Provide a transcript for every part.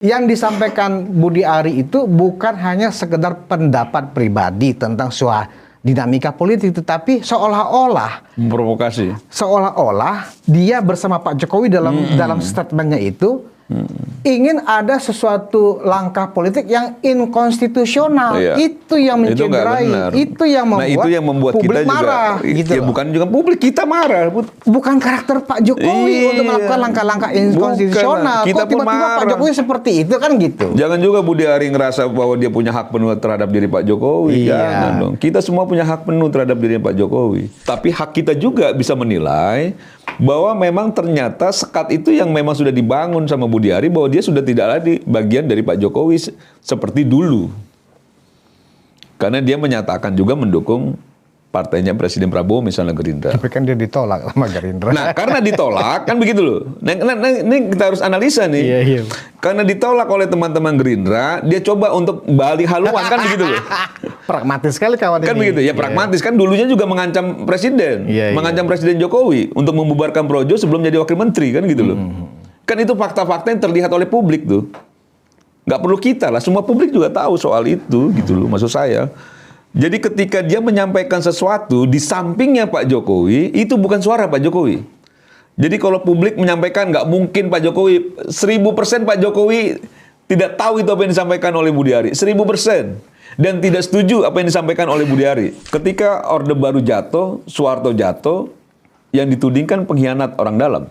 Yang disampaikan Budi Ari itu bukan hanya sekedar pendapat pribadi tentang dinamika politik, tetapi seolah-olah Memprovokasi. Seolah-olah dia bersama Pak Jokowi dalam statementnya itu ingin ada sesuatu langkah politik yang inkonstitusional. Iya. Itu yang mencederai, itu yang membuat kita publik marah. juga, Gitu ya bukan juga publik, kita marah. Bukan karakter Pak Jokowi untuk melakukan langkah-langkah inkonstitusional. Bukan, kita kok tiba-tiba Pak Jokowi seperti itu, kan gitu. Jangan juga Budi Ari ngerasa bahwa dia punya hak penuh terhadap diri Pak Jokowi. Iya. Jangan dong. Kita semua punya hak penuh terhadap diri Pak Jokowi. Tapi hak kita juga bisa menilai bahwa memang ternyata sekat itu yang memang sudah dibangun sama Budi Ari, bahwa dia sudah tidak lagi bagian dari Pak Jokowi seperti dulu. Karena dia menyatakan juga mendukung partainya Presiden Prabowo, misalnya Gerindra. Tapi kan dia ditolak sama Gerindra. Nah, karena ditolak, kan begitu loh. Nah, ini kita harus analisa nih. Iya. Karena ditolak oleh teman-teman Gerindra, dia coba untuk balik haluan, kan begitu loh. Pragmatis sekali kawan Kan ini. begitu, ya pragmatis. Kan dulunya juga mengancam Presiden. Mengancam Presiden Jokowi untuk membubarkan Projo sebelum jadi Wakil Menteri, kan gitu loh. Kan itu fakta-fakta yang terlihat oleh publik tuh. Nggak perlu kita lah, semua publik juga tahu soal itu, gitu loh, maksud saya. Jadi ketika dia menyampaikan sesuatu di sampingnya Pak Jokowi, itu bukan suara Pak Jokowi. Jadi kalau publik menyampaikan nggak mungkin Pak Jokowi, 1000% Pak Jokowi tidak tahu itu apa yang disampaikan oleh Budi Ari. 1000%. Dan tidak setuju apa yang disampaikan oleh Budi Ari. Ketika Orde Baru jatuh, Soeharto jatuh, yang ditudingkan pengkhianat orang dalam.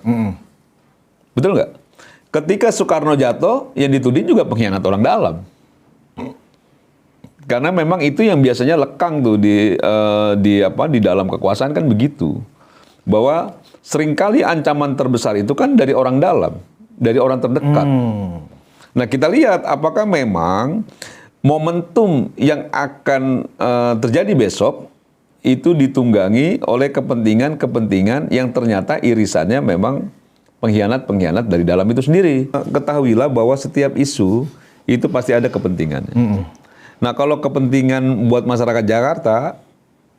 Betul nggak? Ketika Soekarno jatuh, yang dituding juga pengkhianat orang dalam. Karena memang itu yang biasanya lekang tuh di dalam kekuasaan, kan begitu. Bahwa seringkali ancaman terbesar itu kan dari orang dalam, dari orang terdekat. Nah, kita lihat apakah memang momentum yang akan terjadi besok itu ditunggangi oleh kepentingan-kepentingan yang ternyata irisannya memang pengkhianat-pengkhianat dari dalam itu sendiri. Ketahuilah bahwa setiap isu itu pasti ada kepentingannya. Nah, kalau kepentingan buat masyarakat Jakarta,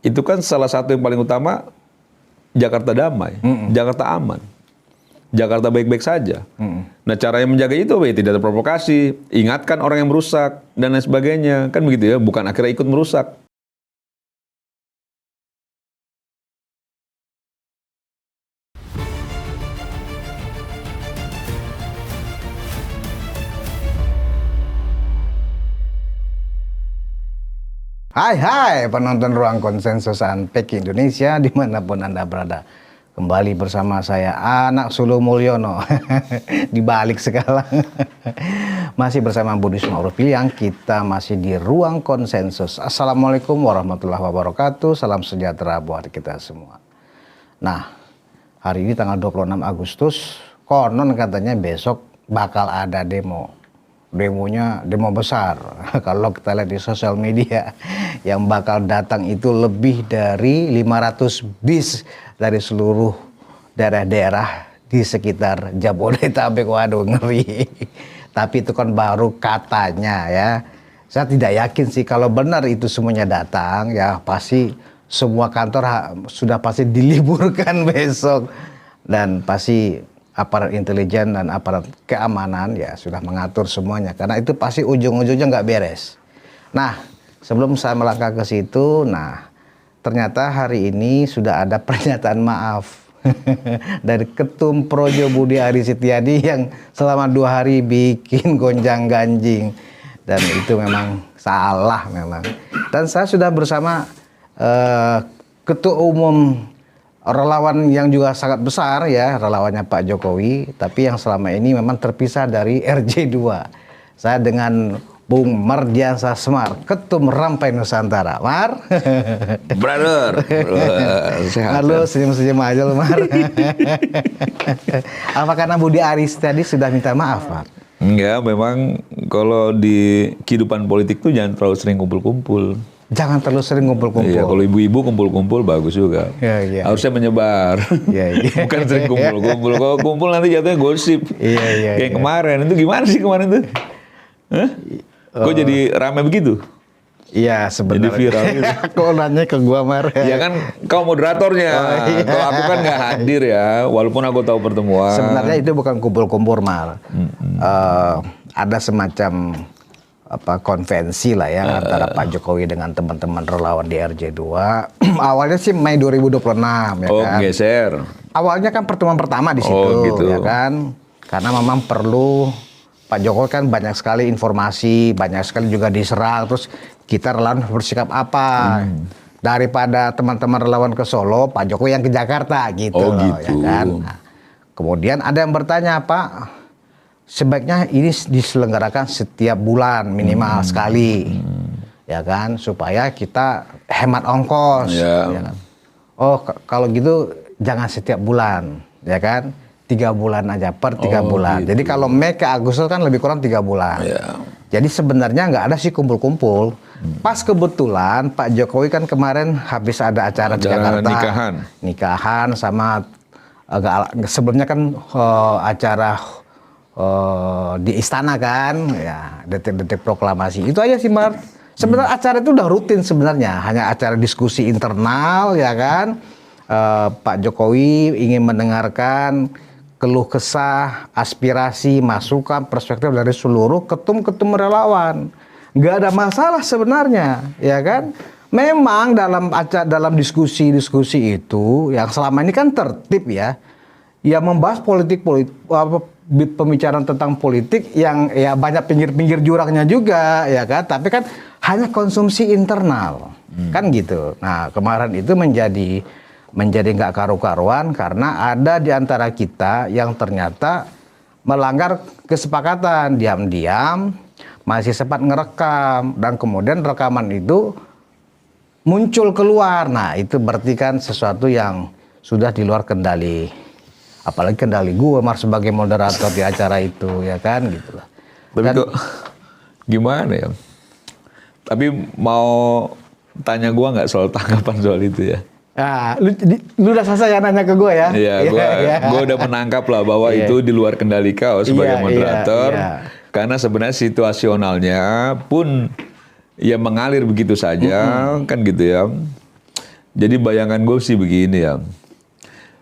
itu kan salah satu yang paling utama, Jakarta damai, Jakarta aman, Jakarta baik-baik saja. Nah, caranya menjaga itu ya tidak ada provokasi, ingatkan orang yang merusak, dan lain sebagainya. Kan begitu ya, bukan akhirnya ikut merusak. Hai penonton Ruang Konsensus Unpack Indonesia dimanapun Anda berada. Kembali bersama saya Anak Sulu Mulyono. Dibalik segala. Masih bersama Budi Smaurupiliang, kita masih di Ruang Konsensus. Assalamualaikum warahmatullahi wabarakatuh. Salam sejahtera buat kita semua. Nah, hari ini tanggal 26 Agustus, konon katanya besok bakal ada demo. Demonya demo besar. Kalau kita lihat di sosial media, yang bakal datang itu lebih dari 500 bis dari seluruh daerah-daerah di sekitar Jabodetabek. Waduh, ngeri. Tapi itu kan baru katanya ya. Saya tidak yakin sih kalau benar itu semuanya datang, ya pasti semua kantor sudah pasti diliburkan besok, dan pasti aparat intelijen dan aparat keamanan ya sudah mengatur semuanya, karena itu pasti ujung-ujungnya nggak beres. Nah, sebelum saya melangkah ke situ, nah ternyata hari ini sudah ada pernyataan maaf dari Ketum Projo Budi Ari Setiadi yang selama 2 hari bikin gonjang-ganjing, dan itu memang salah memang. Dan saya sudah bersama Ketua Umum relawan yang juga sangat besar ya, relawannya Pak Jokowi, tapi yang selama ini memang terpisah dari RJ2. Saya dengan Bung Mardiansa Semar, Ketum Rampai Nusantara. Mar. Brother. Sehat. Halo, senyum-senyum aja lu, Mar. Apa karena Budi Ari tadi sudah minta maaf, Mar? Enggak, memang kalau di kehidupan politik tuh jangan terlalu sering kumpul-kumpul. Jangan terlalu sering kumpul-kumpul. Iya, kalau ibu-ibu kumpul-kumpul bagus juga. Iya. Harusnya menyebar. Iya. Bukan sering kumpul-kumpul. Kalau kumpul nanti jatuhnya gosip. Iya. Kayak kemarin. Itu gimana sih kemarin tuh? Hah? Kok jadi ramai begitu? Iya, sebenarnya. Jadi viral gitu. Kok nanya ke gua, Mar? Ya kan kau moderatornya. Iya. Kalau aku kan nggak hadir ya, walaupun aku tahu pertemuan. Sebenarnya itu bukan kumpul-kumpul, Mar. ada semacam konvensi lah ya antara Pak Jokowi dengan teman-teman relawan di RJ2. Awalnya sih Mei 2026 ya kan. Geser. Awalnya kan pertemuan pertama di situ gitu. ya kan. Karena memang perlu, Pak Jokowi kan banyak sekali informasi, banyak sekali juga diserang, terus kita relawan bersikap apa. Daripada teman-teman relawan ke Solo, Pak Jokowi yang ke Jakarta gitu loh, ya kan. Nah, kemudian ada yang bertanya, Pak, sebaiknya ini diselenggarakan setiap bulan minimal sekali, ya kan, supaya kita hemat ongkos. Ya kan? Oh, kalau gitu jangan setiap bulan, ya kan, 3 bulan aja per 3 bulan. Gitu. Jadi kalau Mei ke Agustus kan lebih kurang 3 bulan. Jadi sebenarnya nggak ada sih kumpul-kumpul. Pas kebetulan Pak Jokowi kan kemarin habis ada acara di Jakarta, nikahan sama sebelumnya kan acara di istana kan, ya detik-detik proklamasi. Itu aja sih, Mar. Sebenarnya acara itu udah rutin sebenarnya, hanya acara diskusi internal ya kan. Pak Jokowi ingin mendengarkan keluh kesah, aspirasi, masukan, perspektif dari seluruh ketum-ketum relawan. Nggak ada masalah sebenarnya, ya kan. Memang dalam diskusi-diskusi itu yang selama ini kan tertib ya membahas pembicaraan tentang politik yang ya banyak pinggir-pinggir jurangnya juga ya kan, tapi kan hanya konsumsi internal kan gitu. Nah kemarin itu menjadi nggak karu-karuan karena ada di antara kita yang ternyata melanggar kesepakatan, diam-diam masih sempat ngerekam dan kemudian rekaman itu muncul keluar. Nah itu berarti kan sesuatu yang sudah di luar kendali. Apalagi kendali gue sebagai moderator di acara itu ya kan gitu lah. Tapi kok gimana ya? Tapi mau tanya gue nggak soal tanggapan soal itu ya? Nah, lu udah selesai ya nanya ke gue ya? Iya, gue udah menangkap lah bahwa itu di luar kendali kau sebagai moderator. Karena sebenarnya situasionalnya pun ya mengalir begitu saja kan gitu ya. Jadi bayangan gue sih begini ya.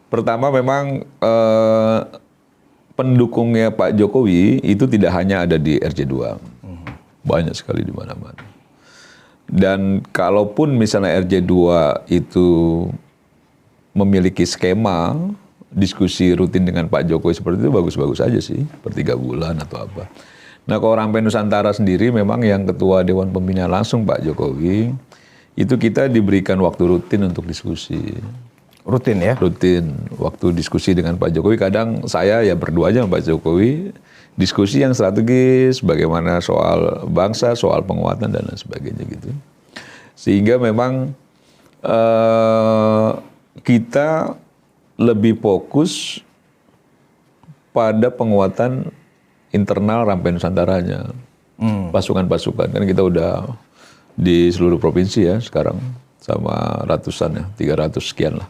Pertama memang pendukungnya Pak Jokowi itu tidak hanya ada di RJ2. Banyak sekali di mana-mana. Dan kalaupun misalnya RJ2 itu memiliki skema diskusi rutin dengan Pak Jokowi seperti itu bagus-bagus aja sih. Per 3 bulan atau apa. Nah kalau Rampai Nusantara sendiri memang yang ketua Dewan Pembina langsung Pak Jokowi, itu kita diberikan waktu rutin untuk diskusi. Rutin ya? Rutin. Waktu diskusi dengan Pak Jokowi, kadang saya ya berdua aja sama Pak Jokowi, diskusi yang strategis, bagaimana soal bangsa, soal penguatan dan lain sebagainya gitu. Sehingga memang kita lebih fokus pada penguatan internal Rampai Nusantaranya. Pasukan-pasukan, kan kita udah di seluruh provinsi ya sekarang, sama ratusan ya, 300 sekian lah.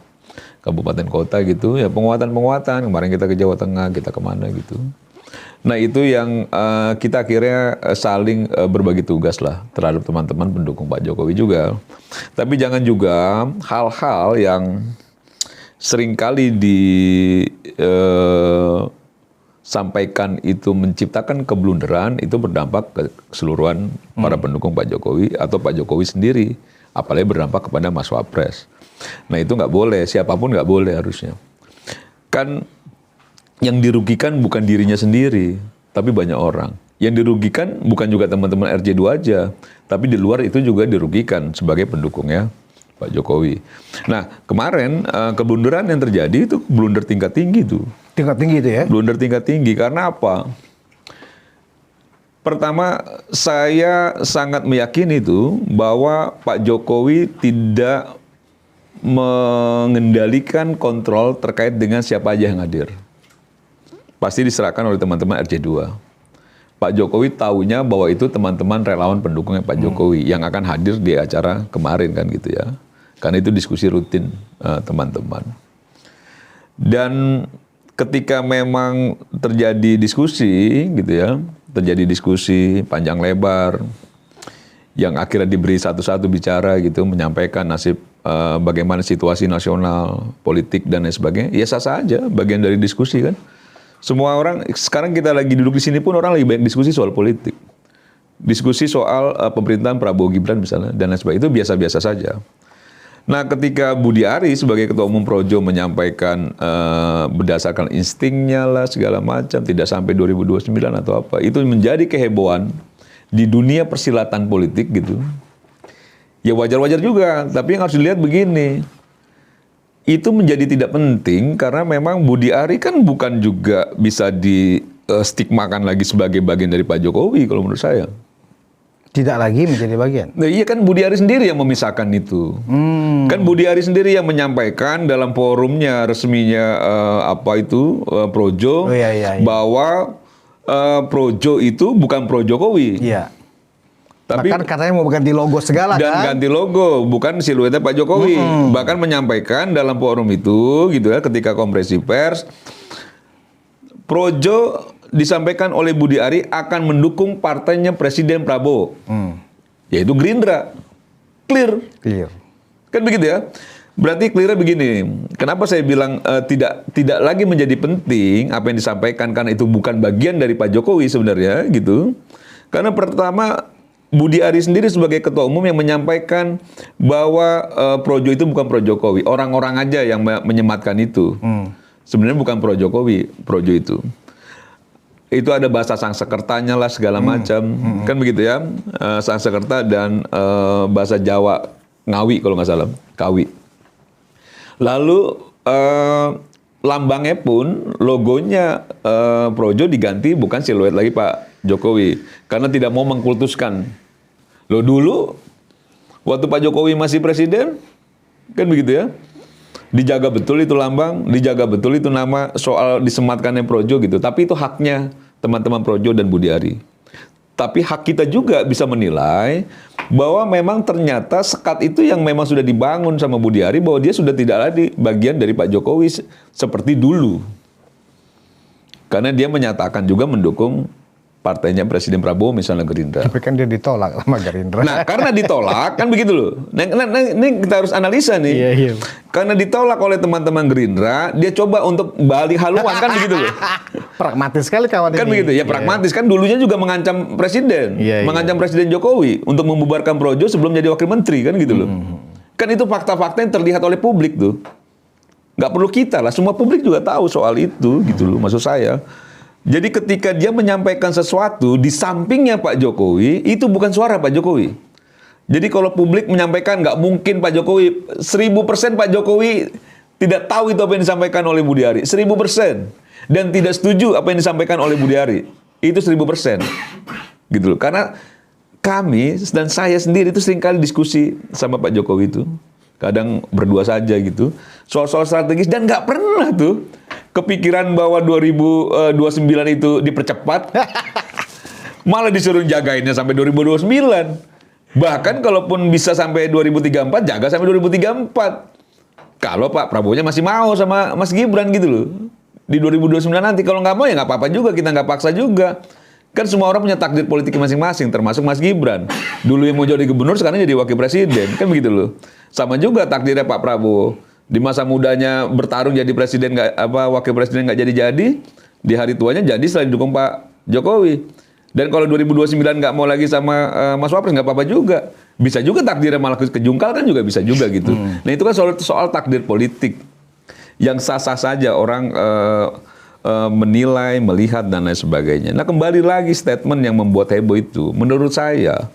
Kabupaten kota gitu, ya penguatan-penguatan. Kemarin kita ke Jawa Tengah, kita kemana gitu. Nah itu yang kita akhirnya saling berbagi tugas lah terhadap teman-teman pendukung Pak Jokowi juga. Tapi jangan juga hal-hal yang seringkali disampaikan itu menciptakan keblunderan, itu berdampak ke keseluruhan para pendukung Pak Jokowi atau Pak Jokowi sendiri. Apalagi berdampak kepada Mas Wapres. Nah itu nggak boleh, siapapun nggak boleh harusnya. Kan yang dirugikan bukan dirinya sendiri, tapi banyak orang. Yang dirugikan bukan juga teman-teman RJ2 aja, tapi di luar itu juga dirugikan sebagai pendukungnya Pak Jokowi. Nah kemarin keblunderan yang terjadi itu blunder tingkat tinggi tuh. Tingkat tinggi itu ya? Blunder tingkat tinggi, karena apa? Pertama, saya sangat meyakini itu bahwa Pak Jokowi tidak mengendalikan kontrol terkait dengan siapa aja yang hadir. Pasti diserahkan oleh teman-teman RJ2. Pak Jokowi tahunya bahwa itu teman-teman relawan pendukungnya Pak Jokowi yang akan hadir di acara kemarin kan gitu ya. Karena itu diskusi rutin teman-teman. Dan ketika memang terjadi diskusi gitu ya, terjadi diskusi panjang lebar yang akhirnya diberi satu-satu bicara gitu, menyampaikan nasib bagaimana situasi nasional, politik dan lain sebagainya, ya sah-sah aja, bagian dari diskusi kan. Semua orang sekarang kita lagi duduk di sini pun orang lagi banyak diskusi soal politik. Diskusi soal pemerintahan Prabowo Gibran misalnya dan lain sebagainya, itu biasa-biasa saja. Nah, ketika Budi Ari sebagai Ketua Umum Projo menyampaikan berdasarkan instingnya lah segala macam, tidak sampai 2029 atau apa, itu menjadi kehebohan di dunia persilatan politik gitu. Ya wajar-wajar juga, tapi yang harus dilihat begini, itu menjadi tidak penting karena memang Budi Ari kan bukan juga bisa di stigmakan lagi sebagai bagian dari Pak Jokowi kalau menurut saya. Tidak lagi menjadi bagian. Nah, iya kan Budi Ari sendiri yang memisahkan itu. Kan Budi Ari sendiri yang menyampaikan dalam forumnya resminya Projo bahwa Projo itu bukan pro Jokowi. Iya. Tapi bahkan katanya mau ganti logo segala dan kan. ganti logo, bukan siluetnya Pak Jokowi. Bahkan menyampaikan dalam forum itu gitu ya ketika konferensi pers, Projo disampaikan oleh Budi Ari akan mendukung partainya Presiden Prabowo, yaitu Gerindra. Clear. Kan begitu ya? Berarti clear-nya begini. Kenapa saya bilang tidak lagi menjadi penting apa yang disampaikan karena itu bukan bagian dari Pak Jokowi sebenarnya gitu. Karena pertama Budi Ari sendiri sebagai Ketua Umum yang menyampaikan bahwa Projo itu bukan pro Jokowi. Orang-orang aja yang menyematkan itu. Sebenarnya bukan pro Jokowi, Projo itu. Itu ada bahasa Sangsekertanya lah segala macam. Kan begitu ya. Sangsekerta dan bahasa Jawa Ngawi kalau nggak salah. Kawi. Lalu lambangnya pun logonya Projo diganti bukan siluet lagi Pak Jokowi. Karena tidak mau mengkultuskan. Loh dulu waktu Pak Jokowi masih presiden kan begitu ya. Dijaga betul itu lambang, dijaga betul itu nama soal disematkannya Projo gitu. Tapi itu haknya teman-teman Projo dan Budi Ari. Tapi hak kita juga bisa menilai bahwa memang ternyata sekat itu yang memang sudah dibangun sama Budi Ari bahwa dia sudah tidak lagi bagian dari Pak Jokowi seperti dulu. Karena dia menyatakan juga mendukung partainya Presiden Prabowo misalnya Gerindra. Tapi kan dia ditolak sama Gerindra. Nah, karena ditolak kan begitu loh. Nah, ini kita harus analisa nih. Iya. Karena ditolak oleh teman-teman Gerindra, dia coba untuk balik haluan kan begitu loh. Pragmatis sekali kawan Kan ini. begitu ya, pragmatis kan dulunya juga mengancam presiden, mengancam Presiden Jokowi untuk membubarkan Projo sebelum jadi wakil menteri kan gitu loh. Kan itu fakta-fakta yang terlihat oleh publik tuh. Nggak perlu kita lah, semua publik juga tahu soal itu gitu loh maksud saya. Jadi ketika dia menyampaikan sesuatu di sampingnya Pak Jokowi, itu bukan suara Pak Jokowi. Jadi kalau publik menyampaikan nggak mungkin Pak Jokowi, 1000% Pak Jokowi tidak tahu itu apa yang disampaikan oleh Budi Ari. 1000%. Dan tidak setuju apa yang disampaikan oleh Budi Ari. Itu 1000%. Gitu loh. Karena kami dan saya sendiri itu seringkali diskusi sama Pak Jokowi itu. Kadang berdua saja gitu. Soal-soal strategis dan nggak pernah tuh kepikiran bahwa 2029 itu dipercepat. Malah disuruh jagainnya sampai 2029. Bahkan kalaupun bisa sampai 2034, jaga sampai 2034. Kalau Pak Prabowo-nya masih mau sama Mas Gibran gitu loh. Di 2029 nanti. Kalau nggak mau ya nggak apa-apa juga, kita nggak paksa juga. Kan semua orang punya takdir politik masing-masing, termasuk Mas Gibran. Dulu yang mau jadi gubernur, sekarang jadi wakil presiden. Kan begitu loh. Sama juga takdirnya Pak Prabowo. Di masa mudanya bertarung jadi presiden wakil presiden nggak jadi, di hari tuanya jadi setelah didukung Pak Jokowi. Dan kalau 2029 nggak mau lagi sama Mas Wapres nggak apa-apa juga. Bisa juga takdirnya malah kejungkal kan juga bisa juga gitu. Nah itu kan soal takdir politik yang sah-sah saja orang menilai, melihat dan lain sebagainya. Nah kembali lagi statement yang membuat heboh itu, menurut saya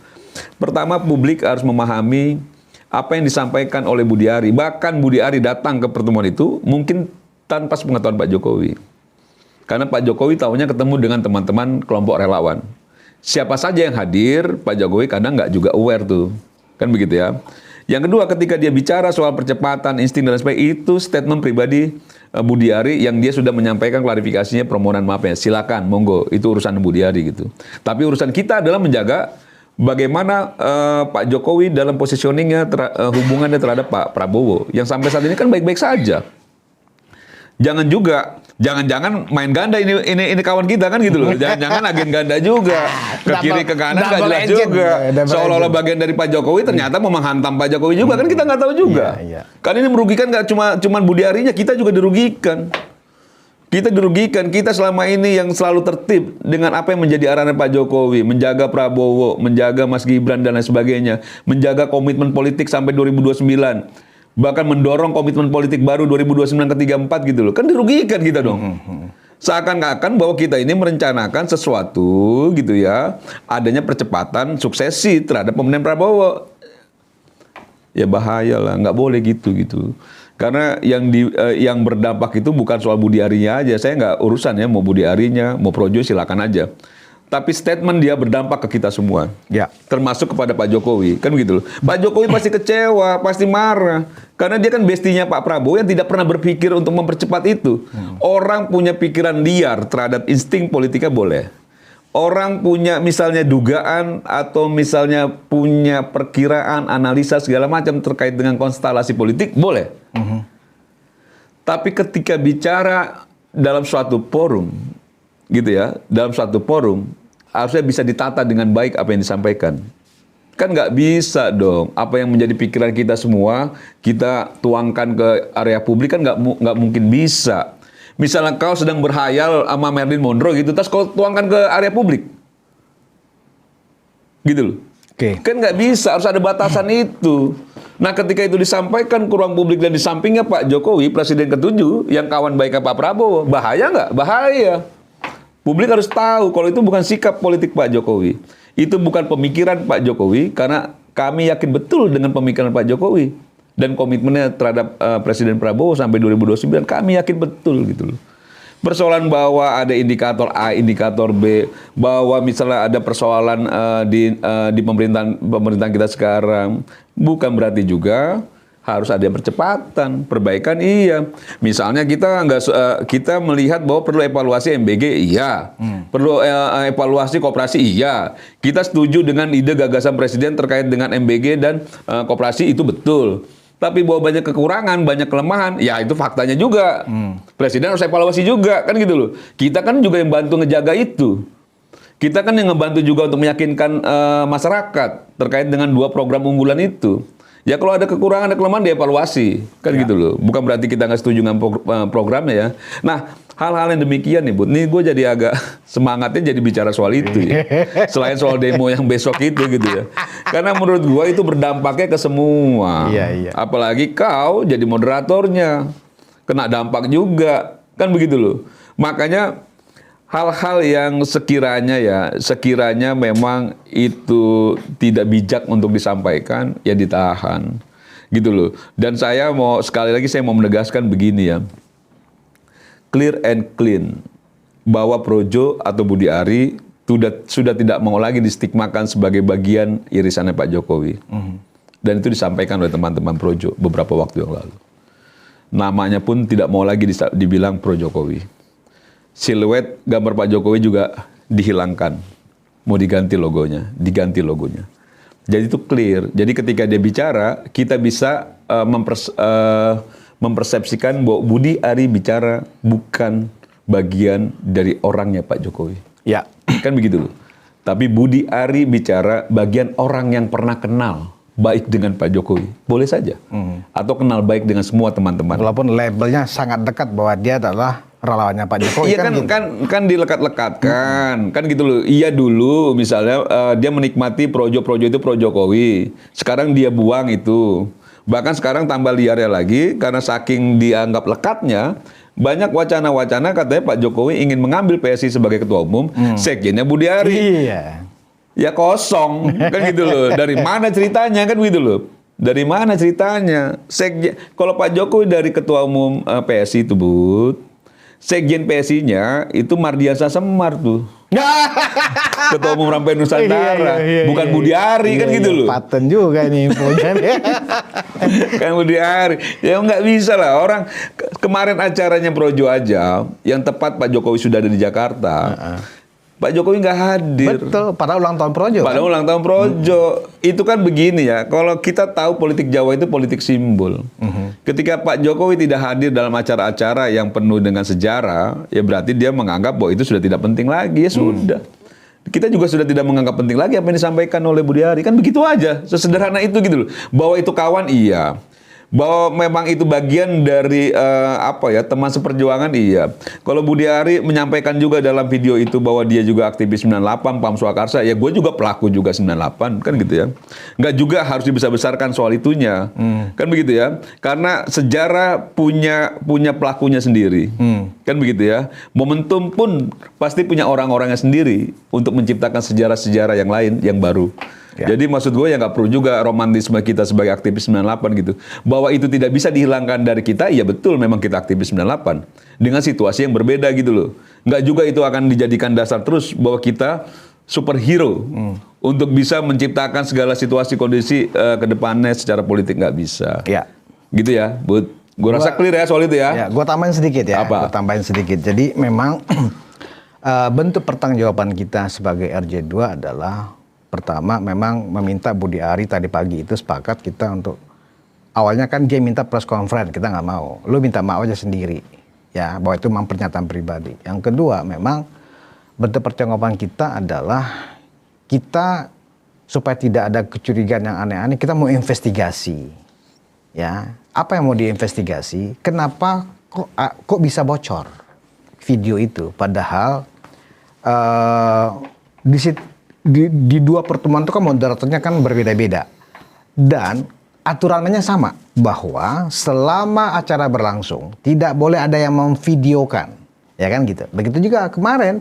pertama publik harus memahami apa yang disampaikan oleh Budi Ari. Bahkan Budi Ari datang ke pertemuan itu mungkin tanpa sepengetahuan Pak Jokowi. Karena Pak Jokowi tahunya ketemu dengan teman-teman kelompok relawan. Siapa saja yang hadir, Pak Jokowi kadang nggak juga aware tuh. Kan begitu ya. Yang kedua, ketika dia bicara soal percepatan, insting dan sebagainya, itu statement pribadi Budi Ari yang dia sudah menyampaikan klarifikasinya, permohonan maafnya. Silakan, monggo, itu urusan Budi Ari gitu. Tapi urusan kita adalah menjaga bagaimana Pak Jokowi dalam positioningnya, hubungannya terhadap Pak Prabowo. Yang sampai saat ini kan baik-baik saja. Jangan-jangan main ganda ini kawan kita kan gitu loh. Jangan-jangan agen ganda juga. Ke kiri ke kanan nggak jelas juga. Seolah-olah bagian dari Pak Jokowi ternyata mau menghantam Pak Jokowi juga kan kita nggak tahu juga. Kan ini merugikan nggak cuma Budi Arinya, kita juga dirugikan. Kita dirugikan. Kita selama ini yang selalu tertib dengan apa yang menjadi arahan Pak Jokowi, menjaga Prabowo, menjaga Mas Gibran dan lain sebagainya, menjaga komitmen politik sampai 2029. Bahkan mendorong komitmen politik baru 2029 ke 34 gitu loh. Kan dirugikan kita dong. Seakan-akan bahwa kita ini merencanakan sesuatu gitu ya, adanya percepatan suksesi terhadap pemerintahan Prabowo. Ya bahaya lah, nggak boleh gitu. Karena yang berdampak itu bukan soal Budi Arinya aja. Saya nggak urusan ya, mau Budi Arinya, mau Projo silakan aja. Tapi statement dia berdampak ke kita semua. Ya. Termasuk kepada Pak Jokowi. Kan begitu loh. Pak Jokowi pasti kecewa, pasti marah. Karena dia kan bestinya Pak Prabowo yang tidak pernah berpikir untuk mempercepat itu. Orang punya pikiran liar terhadap insting politiknya boleh. Orang punya misalnya dugaan atau misalnya punya perkiraan, analisa segala macam terkait dengan konstelasi politik, boleh. Tapi ketika bicara dalam suatu forum, gitu ya, dalam suatu forum, harusnya bisa ditata dengan baik apa yang disampaikan. Kan nggak bisa dong, apa yang menjadi pikiran kita semua, kita tuangkan ke area publik kan nggak mungkin bisa. Misalnya kau sedang berhayal sama Marilyn Monroe gitu, terus kau tuangkan ke area publik. Gitu loh. Oke. Kan nggak bisa, harus ada batasan itu. Nah ketika itu disampaikan ke ruang publik dan di sampingnya Pak Jokowi, Presiden ke-7, yang kawan baiknya Pak Prabowo, bahaya nggak? Bahaya. Publik harus tahu kalau itu bukan sikap politik Pak Jokowi. Itu bukan pemikiran Pak Jokowi, karena kami yakin betul dengan pemikiran Pak Jokowi. Dan komitmennya terhadap Presiden Prabowo sampai 2029, kami yakin betul gitu loh. Persoalan bahwa ada indikator A, indikator B, bahwa misalnya ada persoalan di pemerintahan kita sekarang, bukan berarti juga harus ada percepatan, perbaikan iya. Misalnya kita melihat bahwa perlu evaluasi MBG, iya. Perlu evaluasi koperasi, iya. Kita setuju dengan ide gagasan Presiden terkait dengan MBG dan koperasi, itu betul. Tapi bahwa banyak kekurangan, banyak kelemahan, ya itu faktanya juga. Presiden harus evaluasi juga, kan gitu loh. Kita kan juga yang bantu ngejaga itu. Kita kan yang ngebantu juga untuk meyakinkan masyarakat terkait dengan 2 program unggulan itu. Ya kalau ada kekurangan, ada kelemahan, dievaluasi. Kan gitu loh. Bukan berarti kita nggak setuju dengan programnya ya. Nah, hal-hal yang demikian nih, Bu. Nih gue jadi agak semangatnya jadi bicara soal itu ya. Selain soal demo yang besok itu gitu ya. Karena menurut gue itu berdampaknya ke semua. Iya. Apalagi kau jadi moderatornya. Kena dampak juga. Kan begitu loh. Makanya hal-hal yang sekiranya memang itu tidak bijak untuk disampaikan, ya ditahan. Gitu loh. Dan sekali lagi saya mau menegaskan begini ya. Clear and clean. Bahwa Projo atau Budi Ari sudah tidak mau lagi distigmakan sebagai bagian irisannya Pak Jokowi. Dan itu disampaikan oleh teman-teman Projo beberapa waktu yang lalu. Namanya pun tidak mau lagi dibilang Pro Jokowi. Siluet gambar Pak Jokowi juga dihilangkan. Mau diganti logonya. Jadi itu clear. Jadi ketika dia bicara, kita bisa mempersepsikan bahwa Budi Ari bicara bukan bagian dari orangnya Pak Jokowi. Ya. Kan begitu loh. Tapi Budi Ari bicara bagian orang yang pernah kenal baik dengan Pak Jokowi. Boleh saja. Atau kenal baik dengan semua teman-teman. Walaupun labelnya sangat dekat bahwa dia adalah relawannya Pak Jokowi. Iya kan dilekat-lekatkan. Kan gitu loh. Iya dulu misalnya dia menikmati Projo itu Pro Jokowi. Sekarang dia buang itu. Bahkan sekarang tambah liarnya lagi karena saking dianggap lekatnya, banyak wacana-wacana katanya Pak Jokowi ingin mengambil PSI sebagai ketua umum, sekjennya Budi Ari. Iya. Ya kosong, kan gitu loh. Dari mana ceritanya, kan gitu loh. Dari mana ceritanya? Kalau Pak Jokowi dari ketua umum PSI itu, Bud, sekjen PSI-nya itu Mardiansa Semar tuh. Ketua umum Rampai Nusantara, bukan Budi Ari, kan gitu loh. Paten juga nih infonya. Kan Budi Ari. Ya nggak bisa lah. Orang kemarin acaranya Projo aja, yang tepat Pak Jokowi sudah ada di Jakarta. Pak Jokowi nggak hadir. Betul, pada ulang tahun Projo. Pada ulang tahun Projo. Itu kan begini ya, kalau kita tahu politik Jawa itu politik simbol. Ketika Pak Jokowi tidak hadir dalam acara-acara yang penuh dengan sejarah, ya berarti dia menganggap bahwa itu sudah tidak penting lagi. Ya sudah. Kita juga sudah tidak menganggap penting lagi apa yang disampaikan oleh Budi Ari. Kan begitu aja, sesederhana itu gitu loh. Bahwa itu kawan, iya. Bahwa memang itu bagian dari teman seperjuangan, iya. Kalau Budi Ari menyampaikan juga dalam video itu bahwa dia juga aktivis 98, Pam Swakarsa, ya gue juga pelaku juga 98, kan gitu ya. Nggak juga harus dibesar-besarkan soal itunya, kan begitu ya. Karena sejarah punya pelakunya sendiri, kan begitu ya. Momentum pun pasti punya orang-orangnya sendiri untuk menciptakan sejarah-sejarah yang lain, yang baru. Ya. Jadi maksud gue ya nggak perlu juga romantisme kita sebagai aktivis 98 gitu. Bahwa itu tidak bisa dihilangkan dari kita, ya betul memang kita aktivis 98. Dengan situasi yang berbeda gitu loh. Nggak juga itu akan dijadikan dasar terus bahwa kita superhero untuk bisa menciptakan segala situasi kondisi ke depannya secara politik, nggak bisa. Ya. Gitu ya, Bud. Gue rasa clear ya soal itu ya. Ya, gue tambahin sedikit ya. Apa? Gue tambahin sedikit. Jadi memang bentuk pertanggungjawaban kita sebagai RJ2 adalah pertama, memang meminta Budi Ari tadi pagi itu sepakat kita untuk awalnya kan dia minta press conference, kita nggak mau. Lu minta maaf aja sendiri, ya bahwa itu memang pernyataan pribadi. Yang kedua, memang bentuk pertanggungan kita adalah kita supaya tidak ada kecurigaan yang aneh-aneh, kita mau investigasi, ya apa yang mau diinvestigasi? Kenapa kok bisa bocor video itu? Padahal di dua pertemuan itu kan moderatornya kan berbeda-beda dan aturannya sama bahwa selama acara berlangsung tidak boleh ada yang memvideokan, ya kan gitu. Begitu juga kemarin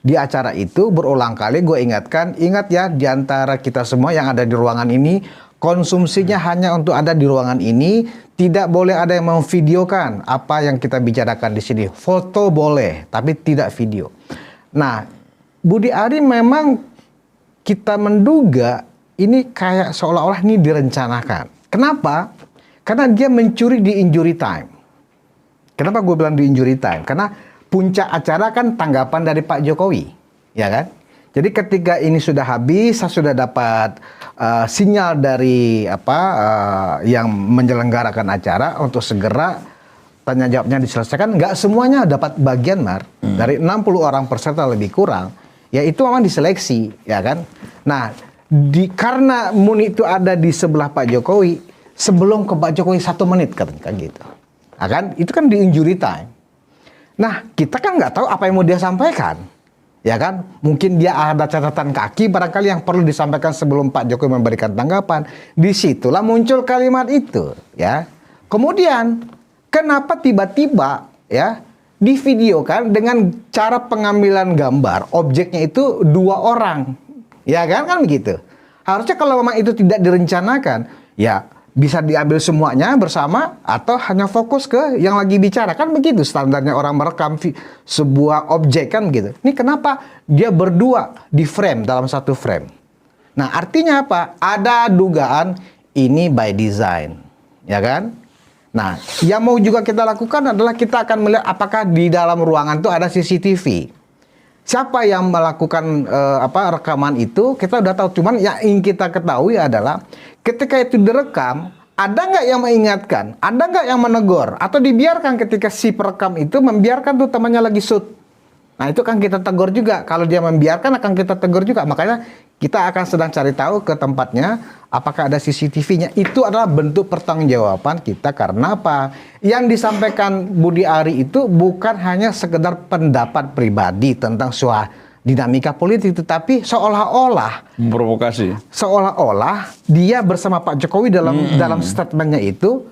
di acara itu berulang kali gue ingatkan, ingat ya di antara kita semua yang ada di ruangan ini konsumsinya hanya untuk ada di ruangan ini, tidak boleh ada yang memvideokan apa yang kita bicarakan di sini. Foto boleh, tapi tidak video. Nah, Budi Ari memang kita menduga ini kayak seolah-olah ini direncanakan. Kenapa? Karena dia mencuri di injury time. Kenapa gue bilang di injury time? Karena puncak acara kan tanggapan dari Pak Jokowi, ya kan? Jadi ketika ini sudah habis, saya sudah dapat sinyal dari yang menyelenggarakan acara untuk segera tanya jawabnya diselesaikan. Nggak semuanya dapat bagian, Mar. Dari 60 orang peserta lebih kurang. Ya itu memang diseleksi, ya kan? Nah, karena Muni itu ada di sebelah Pak Jokowi, sebelum ke Pak Jokowi 1 menit kan gitu. Nah, kan? Itu kan di injury time. Nah, kita kan nggak tahu apa yang mau dia sampaikan, ya kan? Mungkin dia ada catatan kaki, barangkali yang perlu disampaikan sebelum Pak Jokowi memberikan tanggapan. Disitulah muncul kalimat itu, ya. Kemudian, kenapa tiba-tiba, ya? Divideokan dengan cara pengambilan gambar objeknya itu 2 orang, ya kan begitu. Harusnya kalau memang itu tidak direncanakan, ya bisa diambil semuanya bersama atau hanya fokus ke yang lagi bicara, kan begitu standarnya orang merekam sebuah objek kan gitu. Ini kenapa dia berdua di frame dalam satu frame? Nah artinya apa? Ada dugaan ini by design, ya kan? Nah, yang mau juga kita lakukan adalah kita akan melihat apakah di dalam ruangan itu ada CCTV. Siapa yang melakukan rekaman itu, kita udah tahu. Cuman yang ingin kita ketahui adalah ketika itu direkam, ada nggak yang mengingatkan? Ada nggak yang menegur? Atau dibiarkan ketika si perekam itu membiarkan tuh temannya lagi shoot. Nah, itu kan kita tegur juga. Kalau dia membiarkan akan kita tegur juga. Makanya kita akan sedang cari tahu ke tempatnya apakah ada CCTV-nya. Itu adalah bentuk pertanggungjawaban kita. Karena apa? Yang disampaikan Budi Ari itu bukan hanya sekedar pendapat pribadi tentang dinamika politik, tetapi seolah-olah provokasi. Seolah-olah dia bersama Pak Jokowi dalam statementnya itu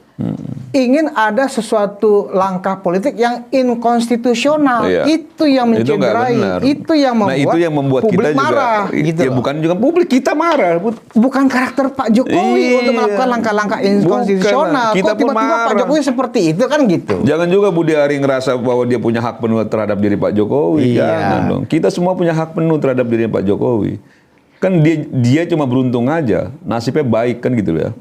ingin ada sesuatu langkah politik yang inkonstitusional. Iya. Itu yang mencederai, itu yang membuat kita publik marah, juga, gitu ya loh. bukan juga publik, kita marah. Bukan karakter Pak Jokowi untuk melakukan langkah-langkah inkonstitusional. Kita Kok tiba-tiba Pak Jokowi seperti itu kan gitu. Jangan juga Budi Ari ngerasa bahwa dia punya hak penuh terhadap diri Pak Jokowi. Iya. Jangan dong. Kita semua punya hak penuh terhadap diri Pak Jokowi. Kan dia cuma beruntung aja, nasibnya baik kan gitu ya.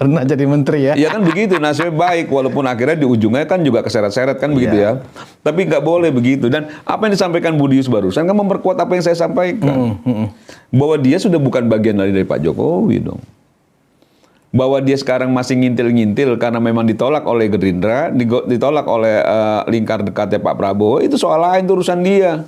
Pernah jadi menteri ya. Iya kan begitu, nasibnya baik walaupun akhirnya di ujungnya kan juga keseret-seret kan begitu ya. Tapi nggak boleh begitu. Dan apa yang disampaikan Budius barusan kan memperkuat apa yang saya sampaikan. Bahwa dia sudah bukan bagian dari Pak Jokowi dong. Bahwa dia sekarang masih ngintil-ngintil karena memang ditolak oleh Gerindra, ditolak oleh lingkar dekatnya Pak Prabowo, itu soal lain, itu urusan dia.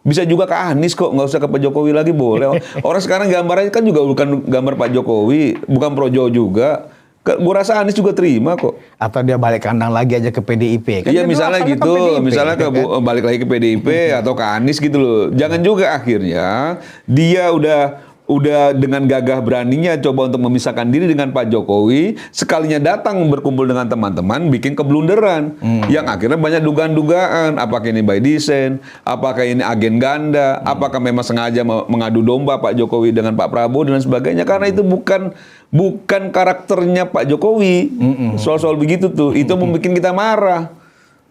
Bisa juga ke Anies kok, nggak usah ke Pak Jokowi lagi boleh. Orang sekarang gambarnya kan juga bukan gambar Pak Jokowi, bukan projo juga. Gua rasa Anies juga terima kok. Atau dia balik kandang lagi aja ke PDIP. Kan Iya dia misalnya dulu asalnya gitu, kan PDIP, misalnya gitu kan. balik lagi ke PDIP atau ke Anies gitu loh. Jangan juga akhirnya dia udah dengan gagah beraninya coba untuk memisahkan diri dengan Pak Jokowi, sekalinya datang berkumpul dengan teman-teman bikin keblunderan yang akhirnya banyak dugaan-dugaan, apakah ini by design, apakah ini agen ganda, apakah memang sengaja mengadu domba Pak Jokowi dengan Pak Prabowo dan sebagainya, karena itu bukan karakternya Pak Jokowi. Soal-soal begitu tuh itu membuat kita marah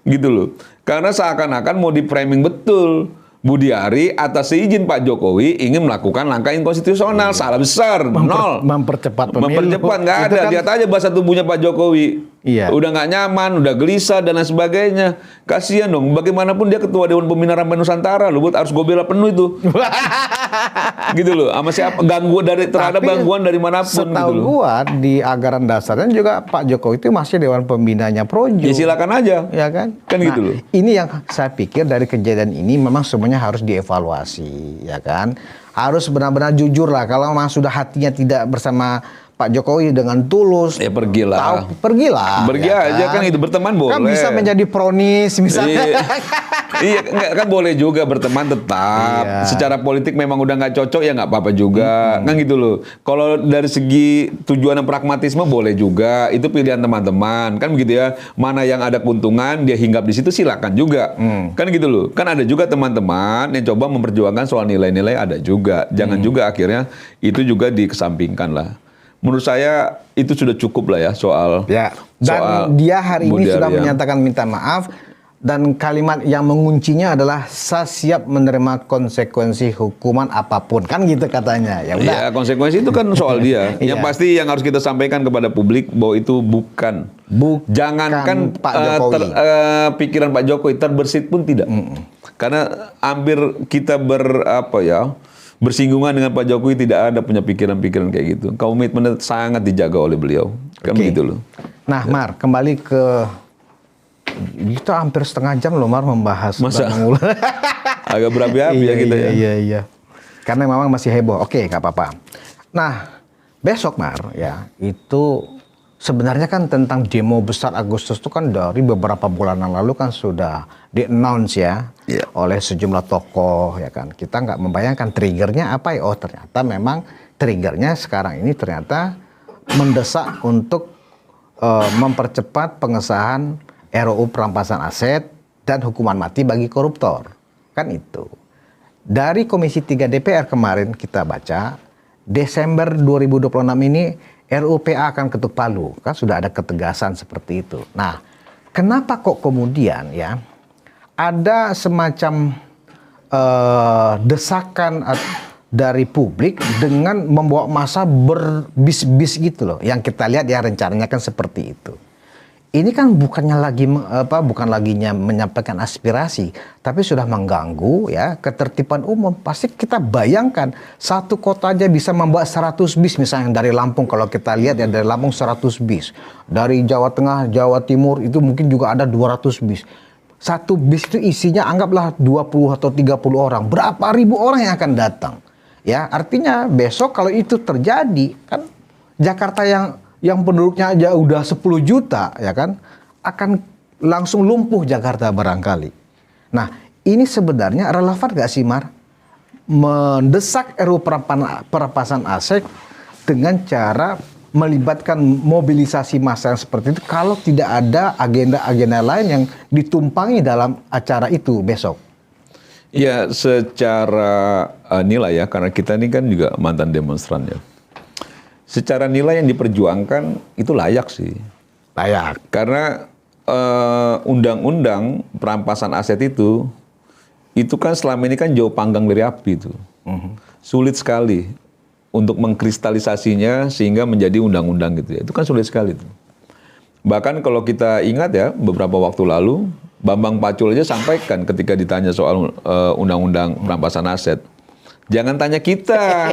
gitu loh, karena seakan-akan mau di framing betul Budi Ari atas izin Pak Jokowi ingin melakukan langkah inkonstitusional. Salah besar, nol. Mempercepat pemilu. Mempercepat, nggak Itu ada. kan- Lihat aja bahasa tubuhnya Pak Jokowi. Iya. Udah nggak nyaman, udah gelisah dan lain sebagainya. Kasihan dong, bagaimanapun dia ketua Dewan Pembina Rampai Nusantara loh, harus gue bela penuh itu. Gitu loh, sama siapa, terhadap Tapi gangguan dari manapun gitu setahu loh. gua di anggaran dasarnya juga Pak Jokowi itu masih Dewan Pembinanya Projo. Ya silakan aja. Ya kan? Kan gitu loh. Ini yang saya pikir dari kejadian ini memang semuanya harus dievaluasi, ya kan? Harus benar-benar jujur lah. Kalau memang sudah hatinya tidak bersama Pak Jokowi dengan tulus, Ya pergilah. Pergilah. Pergi ya aja kan itu, berteman boleh. Kan bisa menjadi pronis misalnya. Iya, enggak, kan boleh juga berteman tetap. Iya. Secara politik memang udah nggak cocok ya nggak apa-apa juga, kan gitu loh. Kalau dari segi tujuan dan pragmatisme boleh juga, itu pilihan teman-teman, kan begitu ya. Mana yang ada keuntungan dia hinggap di situ silakan juga, kan gitu loh. Kan ada juga teman-teman yang coba memperjuangkan soal nilai-nilai, ada juga. Jangan juga akhirnya itu juga dikesampingkan lah. Menurut saya itu sudah cukup lah ya soal. Ya. Dan soal dia hari ini Budi sudah Ari ya. menyatakan minta maaf, dan kalimat yang menguncinya adalah saya siap menerima konsekuensi hukuman apapun, kan gitu katanya. Ya udah. Ya, konsekuensi itu kan soal dia. Yang Iya. pasti yang harus kita sampaikan kepada publik bahwa itu bukan. Jangankan Pak Jokowi. pikiran Pak Jokowi terbersit pun tidak. Karena hampir kita bersinggungan dengan Pak Jokowi tidak ada punya pikiran-pikiran kayak gitu. Komitmennya sangat dijaga oleh beliau. Kan Oke. begitu loh. Nah, Mar, kembali ke kita hampir setengah jam loh, Mar, membahas Masa? dan mengulang. Agak berapi-api ya kita ya. Iya. Karena memang masih heboh. Oke, nggak apa-apa. Nah, besok, Mar, ya, itu sebenarnya kan tentang demo besar Agustus itu kan dari beberapa bulan yang lalu kan sudah di-announce ya, Iya. oleh sejumlah tokoh, ya kan. Kita nggak membayangkan triggernya apa ya. Oh, ternyata memang triggernya sekarang ini ternyata mendesak untuk mempercepat pengesahan RUU perampasan aset dan hukuman mati bagi koruptor. Kan itu. Dari Komisi 3 DPR kemarin kita baca, Desember 2026 ini RUPA akan ketuk palu. Kan sudah ada ketegasan seperti itu. Nah, kenapa kok kemudian ya ada semacam desakan dari publik dengan membawa massa berbis-bis gitu loh. Yang kita lihat ya rencananya kan seperti itu. Ini kan bukan laginya menyampaikan aspirasi, tapi sudah mengganggu ya ketertiban umum. Pasti kita bayangkan satu kota aja bisa membawa 100 bis misalnya dari Lampung, kalau kita lihat ya dari Lampung 100 bis. Dari Jawa Tengah, Jawa Timur itu mungkin juga ada 200 bis. Satu bis itu isinya anggaplah 20 atau 30 orang. Berapa ribu orang yang akan datang? Ya, artinya besok kalau itu terjadi kan Jakarta yang penduduknya aja udah 10 juta ya kan, akan langsung lumpuh Jakarta barangkali. Nah, ini sebenarnya relevan gak sih, Mar? Mendesak RUU perampasan aset dengan cara melibatkan mobilisasi massa yang seperti itu kalau tidak ada agenda-agenda lain yang ditumpangi dalam acara itu besok. Ya, secara nilai ya, karena kita ini kan juga mantan demonstran ya. Secara nilai yang diperjuangkan itu layak sih. Layak. Karena undang-undang perampasan aset itu kan selama ini kan jauh panggang dari api itu. Sulit sekali untuk mengkristalisasinya sehingga menjadi undang-undang gitu ya. Itu kan sulit sekali tuh. Bahkan kalau kita ingat ya, beberapa waktu lalu Bambang Pacul aja sampaikan ketika ditanya soal undang-undang perampasan aset. Jangan tanya kita,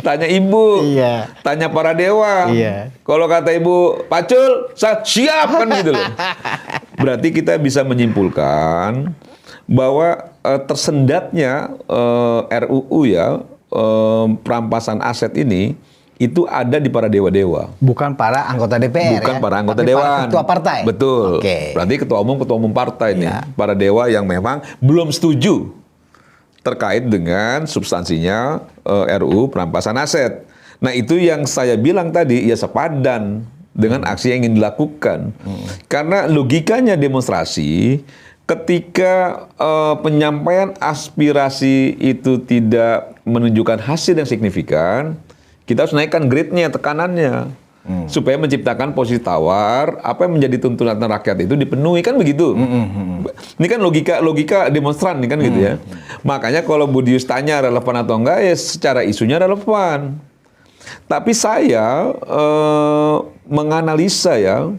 tanya ibu, Iya. tanya para dewa. Iya. Kalau kata ibu Pacul, saya siap kan gitu loh. Berarti kita bisa menyimpulkan bahwa tersendatnya RUU ya perampasan aset ini itu ada di para dewa-dewa. Bukan para anggota DPR. Bukan ya? para anggota Tapi dewan. para ketua partai. Betul. Oke. Berarti ketua umum partai nih. Ya. Para dewa yang memang belum setuju terkait dengan substansinya RUU perampasan aset. Nah, itu yang saya bilang tadi, ya sepadan dengan aksi yang ingin dilakukan. Karena logikanya demonstrasi, ketika penyampaian aspirasi itu tidak menunjukkan hasil yang signifikan, kita harus naikkan grade-nya, tekanannya. Supaya menciptakan posisi tawar, apa yang menjadi tuntutan rakyat itu dipenuhi, kan begitu. Ini kan logika demonstran nih kan gitu ya. Makanya kalau Budius tanya relevan atau enggak, ya secara isunya relevan. Tapi saya menganalisa ya,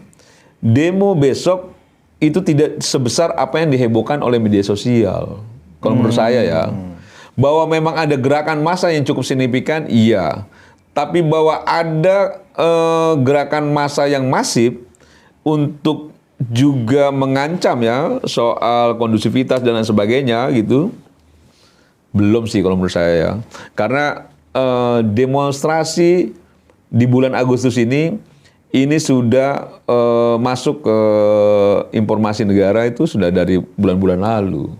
demo besok itu tidak sebesar apa yang dihebohkan oleh media sosial. Kalau menurut saya ya, bahwa memang ada gerakan massa yang cukup signifikan, iya. Tapi bahwa ada gerakan massa yang masif untuk juga mengancam ya soal kondusivitas dan lain sebagainya gitu, belum sih kalau menurut saya ya. Karena demonstrasi di bulan Agustus ini sudah masuk ke informasi negara itu sudah dari bulan-bulan lalu.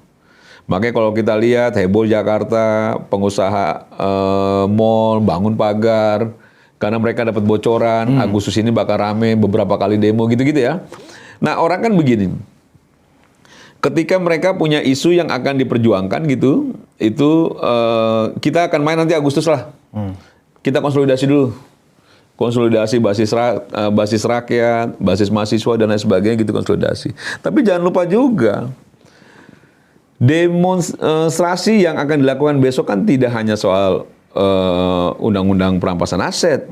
Makanya kalau kita lihat heboh Jakarta, pengusaha mal bangun pagar karena mereka dapat bocoran Agustus ini bakal rame, beberapa kali demo gitu-gitu ya. Nah, orang kan begini. Ketika mereka punya isu yang akan diperjuangkan gitu, itu kita akan main nanti Agustus lah. Kita konsolidasi dulu. Konsolidasi basis rakyat, basis mahasiswa dan lain sebagainya gitu, konsolidasi. Tapi jangan lupa juga demonstrasi yang akan dilakukan besok kan tidak hanya soal undang-undang perampasan aset.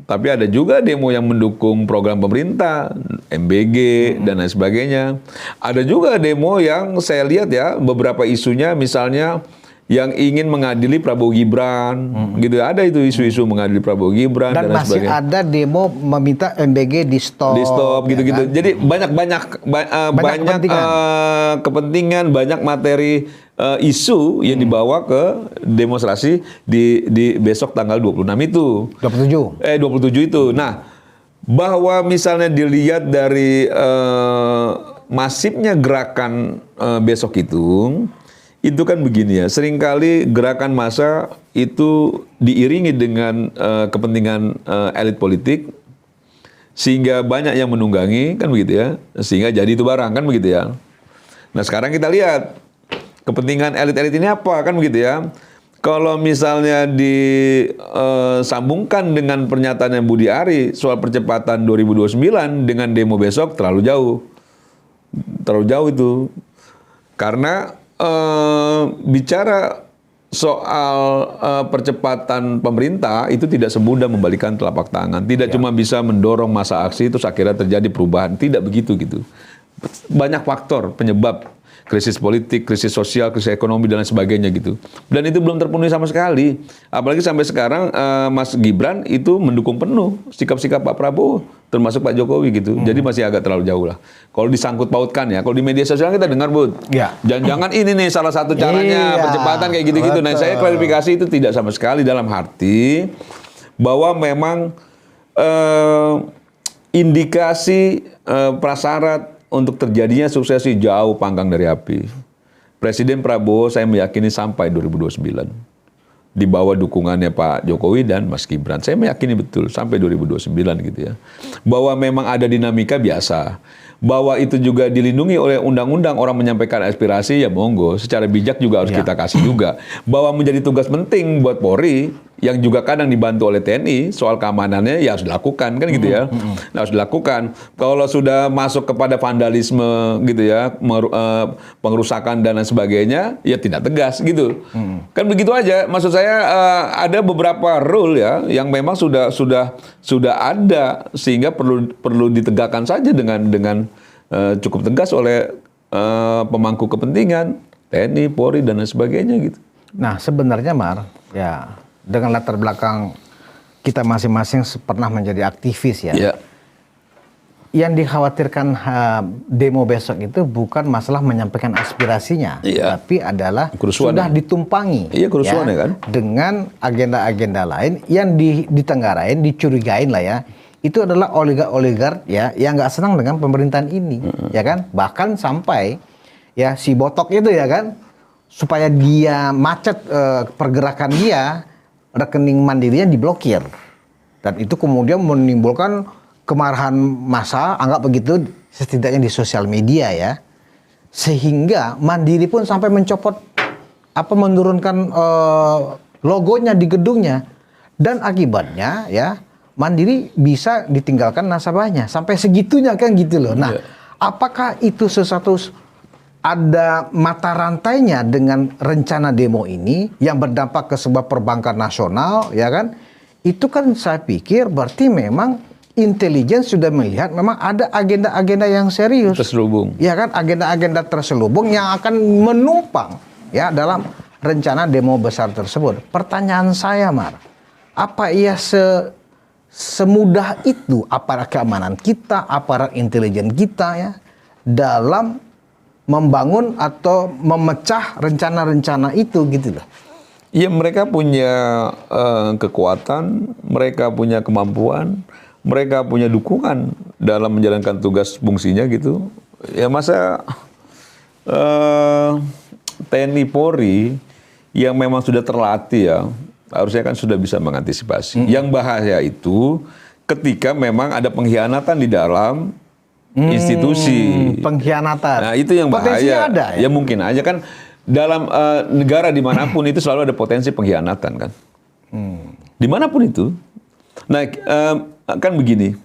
Tapi ada juga demo yang mendukung program pemerintah, MBG dan lain sebagainya. Ada juga demo yang saya lihat ya, beberapa isunya misalnya yang ingin mengadili Prabowo Gibran, gitu. Ada itu isu-isu mengadili Prabowo Gibran dan lain masih sebagainya. ada demo meminta MBG di stop. Di stop gitu-gitu. Ya kan? Jadi banyak kepentingan, banyak materi isu yang dibawa ke demonstrasi di besok tanggal 26 itu. 27 itu. Nah, bahwa misalnya dilihat dari masifnya gerakan besok itu kan begini ya, seringkali gerakan massa itu diiringi dengan kepentingan elit politik, sehingga banyak yang menunggangi, kan begitu ya, sehingga jadi itu barang, kan begitu ya. Nah, sekarang kita lihat kepentingan elit-elit ini apa, kan begitu ya. Kalau misalnya disambungkan dengan pernyataannya Budi Ari soal percepatan 2029 dengan demo besok, terlalu jauh itu. Karena bicara soal percepatan pemerintah itu tidak semudah membalikan telapak tangan. Tidak cuma bisa mendorong masa aksi terus akhirnya terjadi perubahan. Tidak begitu gitu. Banyak faktor penyebab krisis politik, krisis sosial, krisis ekonomi dan lain sebagainya gitu. Dan itu belum terpenuhi sama sekali. Apalagi sampai sekarang Mas Gibran itu mendukung penuh sikap-sikap Pak Prabowo, termasuk Pak Jokowi gitu. Jadi masih agak terlalu jauh lah. Kalau disangkut pautkan ya, kalau di media sosial kita dengar, Bud. Ya. Jangan-jangan ini nih salah satu caranya percepatan kayak gitu-gitu. Nah, saya klarifikasi itu tidak sama sekali, dalam arti bahwa memang indikasi prasyarat untuk terjadinya suksesi jauh panggang dari api. Presiden Prabowo saya meyakini sampai 2029. Di bawah dukungannya Pak Jokowi dan Mas Gibran. Saya meyakini betul sampai 2029 gitu ya. Bahwa memang ada dinamika biasa. Bahwa itu juga dilindungi oleh undang-undang, orang menyampaikan aspirasi ya monggo. Secara bijak juga harus kita kasih juga. Bahwa menjadi tugas penting buat Polri yang juga kadang dibantu oleh TNI soal keamanannya ya harus dilakukan kan gitu ya. Nah, harus dilakukan. Kalau sudah masuk kepada vandalisme gitu ya, pengerusakan dan lain sebagainya, ya tidak tegas gitu. Kan begitu aja. Maksud saya ada beberapa rule ya yang memang sudah ada sehingga perlu ditegakkan saja dengan cukup tegas oleh pemangku kepentingan TNI, Polri dan lain sebagainya gitu. Nah, sebenarnya Mar, ya dengan latar belakang kita masing-masing pernah menjadi aktivis ya. Ya. yang dikhawatirkan demo besok itu bukan masalah menyampaikan aspirasinya, Iya. tapi adalah Kerusuhan sudah ya. ditumpangi Iya, kerusuhan ya kan? dengan agenda-agenda lain yang ditenggarain, dicurigain lah ya. Itu adalah oligark ya yang nggak senang dengan pemerintahan ini, ya kan? Bahkan sampai ya si Botok itu ya kan, supaya dia macet pergerakan dia, rekening mandirinya diblokir. Dan itu kemudian menimbulkan kemarahan massa, anggap begitu, setidaknya di sosial media ya. Sehingga Mandiri pun sampai mencopot menurunkan logonya di gedungnya. Dan akibatnya ya Mandiri bisa ditinggalkan nasabahnya sampai segitunya kan gitu loh. Nah, apakah itu sesuatu ada mata rantainya dengan rencana demo ini yang berdampak ke sebuah perbankan nasional, ya kan? Itu kan saya pikir berarti memang intelijen sudah melihat memang ada agenda-agenda yang serius. Terselubung. Ya kan, agenda-agenda terselubung yang akan menumpang ya dalam rencana demo besar tersebut. Pertanyaan saya, Mar, apa ia semudah itu aparat keamanan kita, aparat intelijen kita ya dalam membangun atau memecah rencana-rencana itu gitu loh. Ya, mereka punya kekuatan, mereka punya kemampuan, mereka punya dukungan dalam menjalankan tugas fungsinya gitu. Ya masa TNI Polri yang memang sudah terlatih ya, harusnya kan sudah bisa mengantisipasi. Yang bahaya itu ketika memang ada pengkhianatan di dalam institusi. Pengkhianatan. Nah, itu yang bahaya. Potensinya ada ya? Ya mungkin aja kan dalam negara dimanapun itu selalu ada potensi pengkhianatan kan. Dimanapun itu. Nah, kan begini.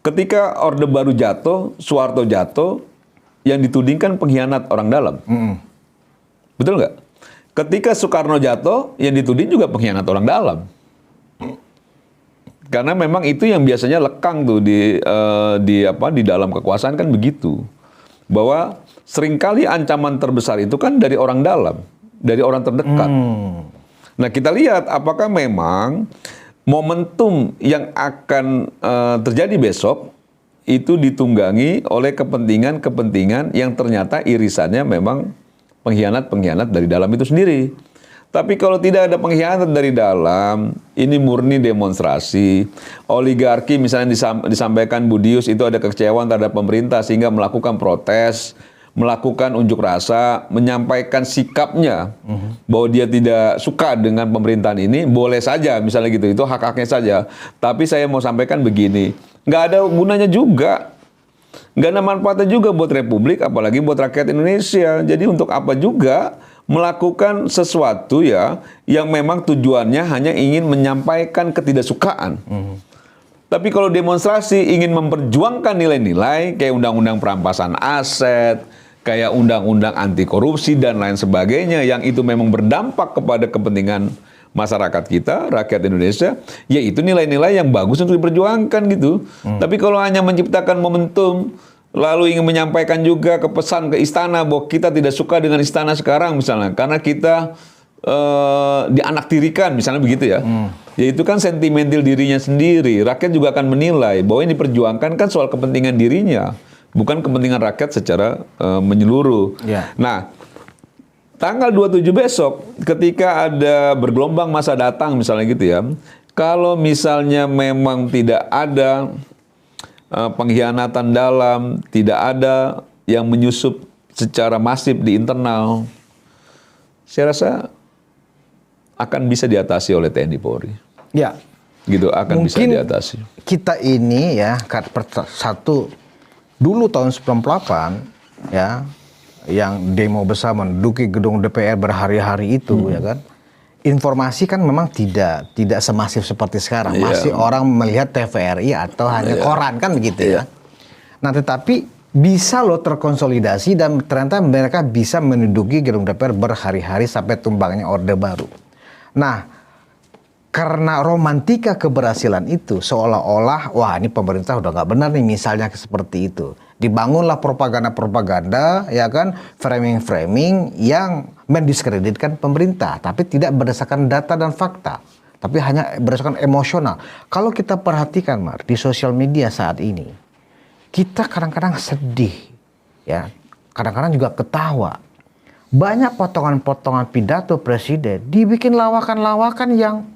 Ketika Orde Baru jatuh, Soeharto jatuh, yang ditudingkan pengkhianat orang dalam. Betul nggak? Ketika Soekarno jatuh, yang dituding juga pengkhianat orang dalam. Karena memang itu yang biasanya lekang tuh di dalam kekuasaan kan begitu. Bahwa seringkali ancaman terbesar itu kan dari orang dalam, dari orang terdekat. Nah, kita lihat apakah memang momentum yang akan terjadi besok itu ditunggangi oleh kepentingan-kepentingan yang ternyata irisannya memang pengkhianat-pengkhianat dari dalam itu sendiri. Tapi kalau tidak ada pengkhianatan dari dalam, ini murni demonstrasi. Oligarki misalnya disampaikan Budius itu ada kekecewaan terhadap pemerintah sehingga melakukan protes, melakukan unjuk rasa, menyampaikan sikapnya bahwa dia tidak suka dengan pemerintahan ini, boleh saja misalnya gitu, itu hak-haknya saja. Tapi saya mau sampaikan begini, nggak ada gunanya juga. Nggak ada manfaatnya juga buat Republik, apalagi buat rakyat Indonesia. Jadi untuk apa juga melakukan sesuatu ya yang memang tujuannya hanya ingin menyampaikan ketidaksukaan. Tapi kalau demonstrasi ingin memperjuangkan nilai-nilai kayak undang-undang perampasan aset, kayak undang-undang anti korupsi dan lain sebagainya yang itu memang berdampak kepada kepentingan masyarakat kita, rakyat Indonesia, yaitu nilai-nilai yang bagus untuk diperjuangkan gitu. Tapi kalau hanya menciptakan momentum, lalu ingin menyampaikan juga ke pesan ke istana bahwa kita tidak suka dengan istana sekarang misalnya, karena kita dianaktirikan misalnya begitu ya. Ya itu kan sentimental dirinya sendiri. Rakyat juga akan menilai bahwa yang diperjuangkan kan soal kepentingan dirinya, bukan kepentingan rakyat secara menyeluruh. Ya. Nah, tanggal 27 besok, ketika ada bergelombang masa datang misalnya gitu ya, kalau misalnya memang tidak ada pengkhianatan dalam, tidak ada yang menyusup secara masif di internal, saya rasa akan bisa diatasi oleh TNI Polri. Ya. Gitu, akan bisa diatasi. Kita ini ya, satu, dulu tahun 98 ya, yang demo besar menduduki gedung DPR berhari-hari itu ya kan, informasi kan memang tidak semasif seperti sekarang. Masih orang melihat TVRI atau hanya koran kan begitu ya. Nah, tetapi bisa loh terkonsolidasi dan ternyata mereka bisa menduduki gedung DPR berhari-hari sampai tumbangnya Orde Baru. Nah, karena romantika keberhasilan itu seolah-olah wah ini pemerintah udah nggak benar nih misalnya seperti itu. Dibangunlah propaganda-propaganda ya kan, framing-framing yang mendiskreditkan pemerintah tapi tidak berdasarkan data dan fakta, tapi hanya berdasarkan emosional. Kalau kita perhatikan Mar, di sosial media saat ini kita kadang-kadang sedih, ya, kadang-kadang juga ketawa. Banyak potongan-potongan pidato presiden dibikin lawakan-lawakan yang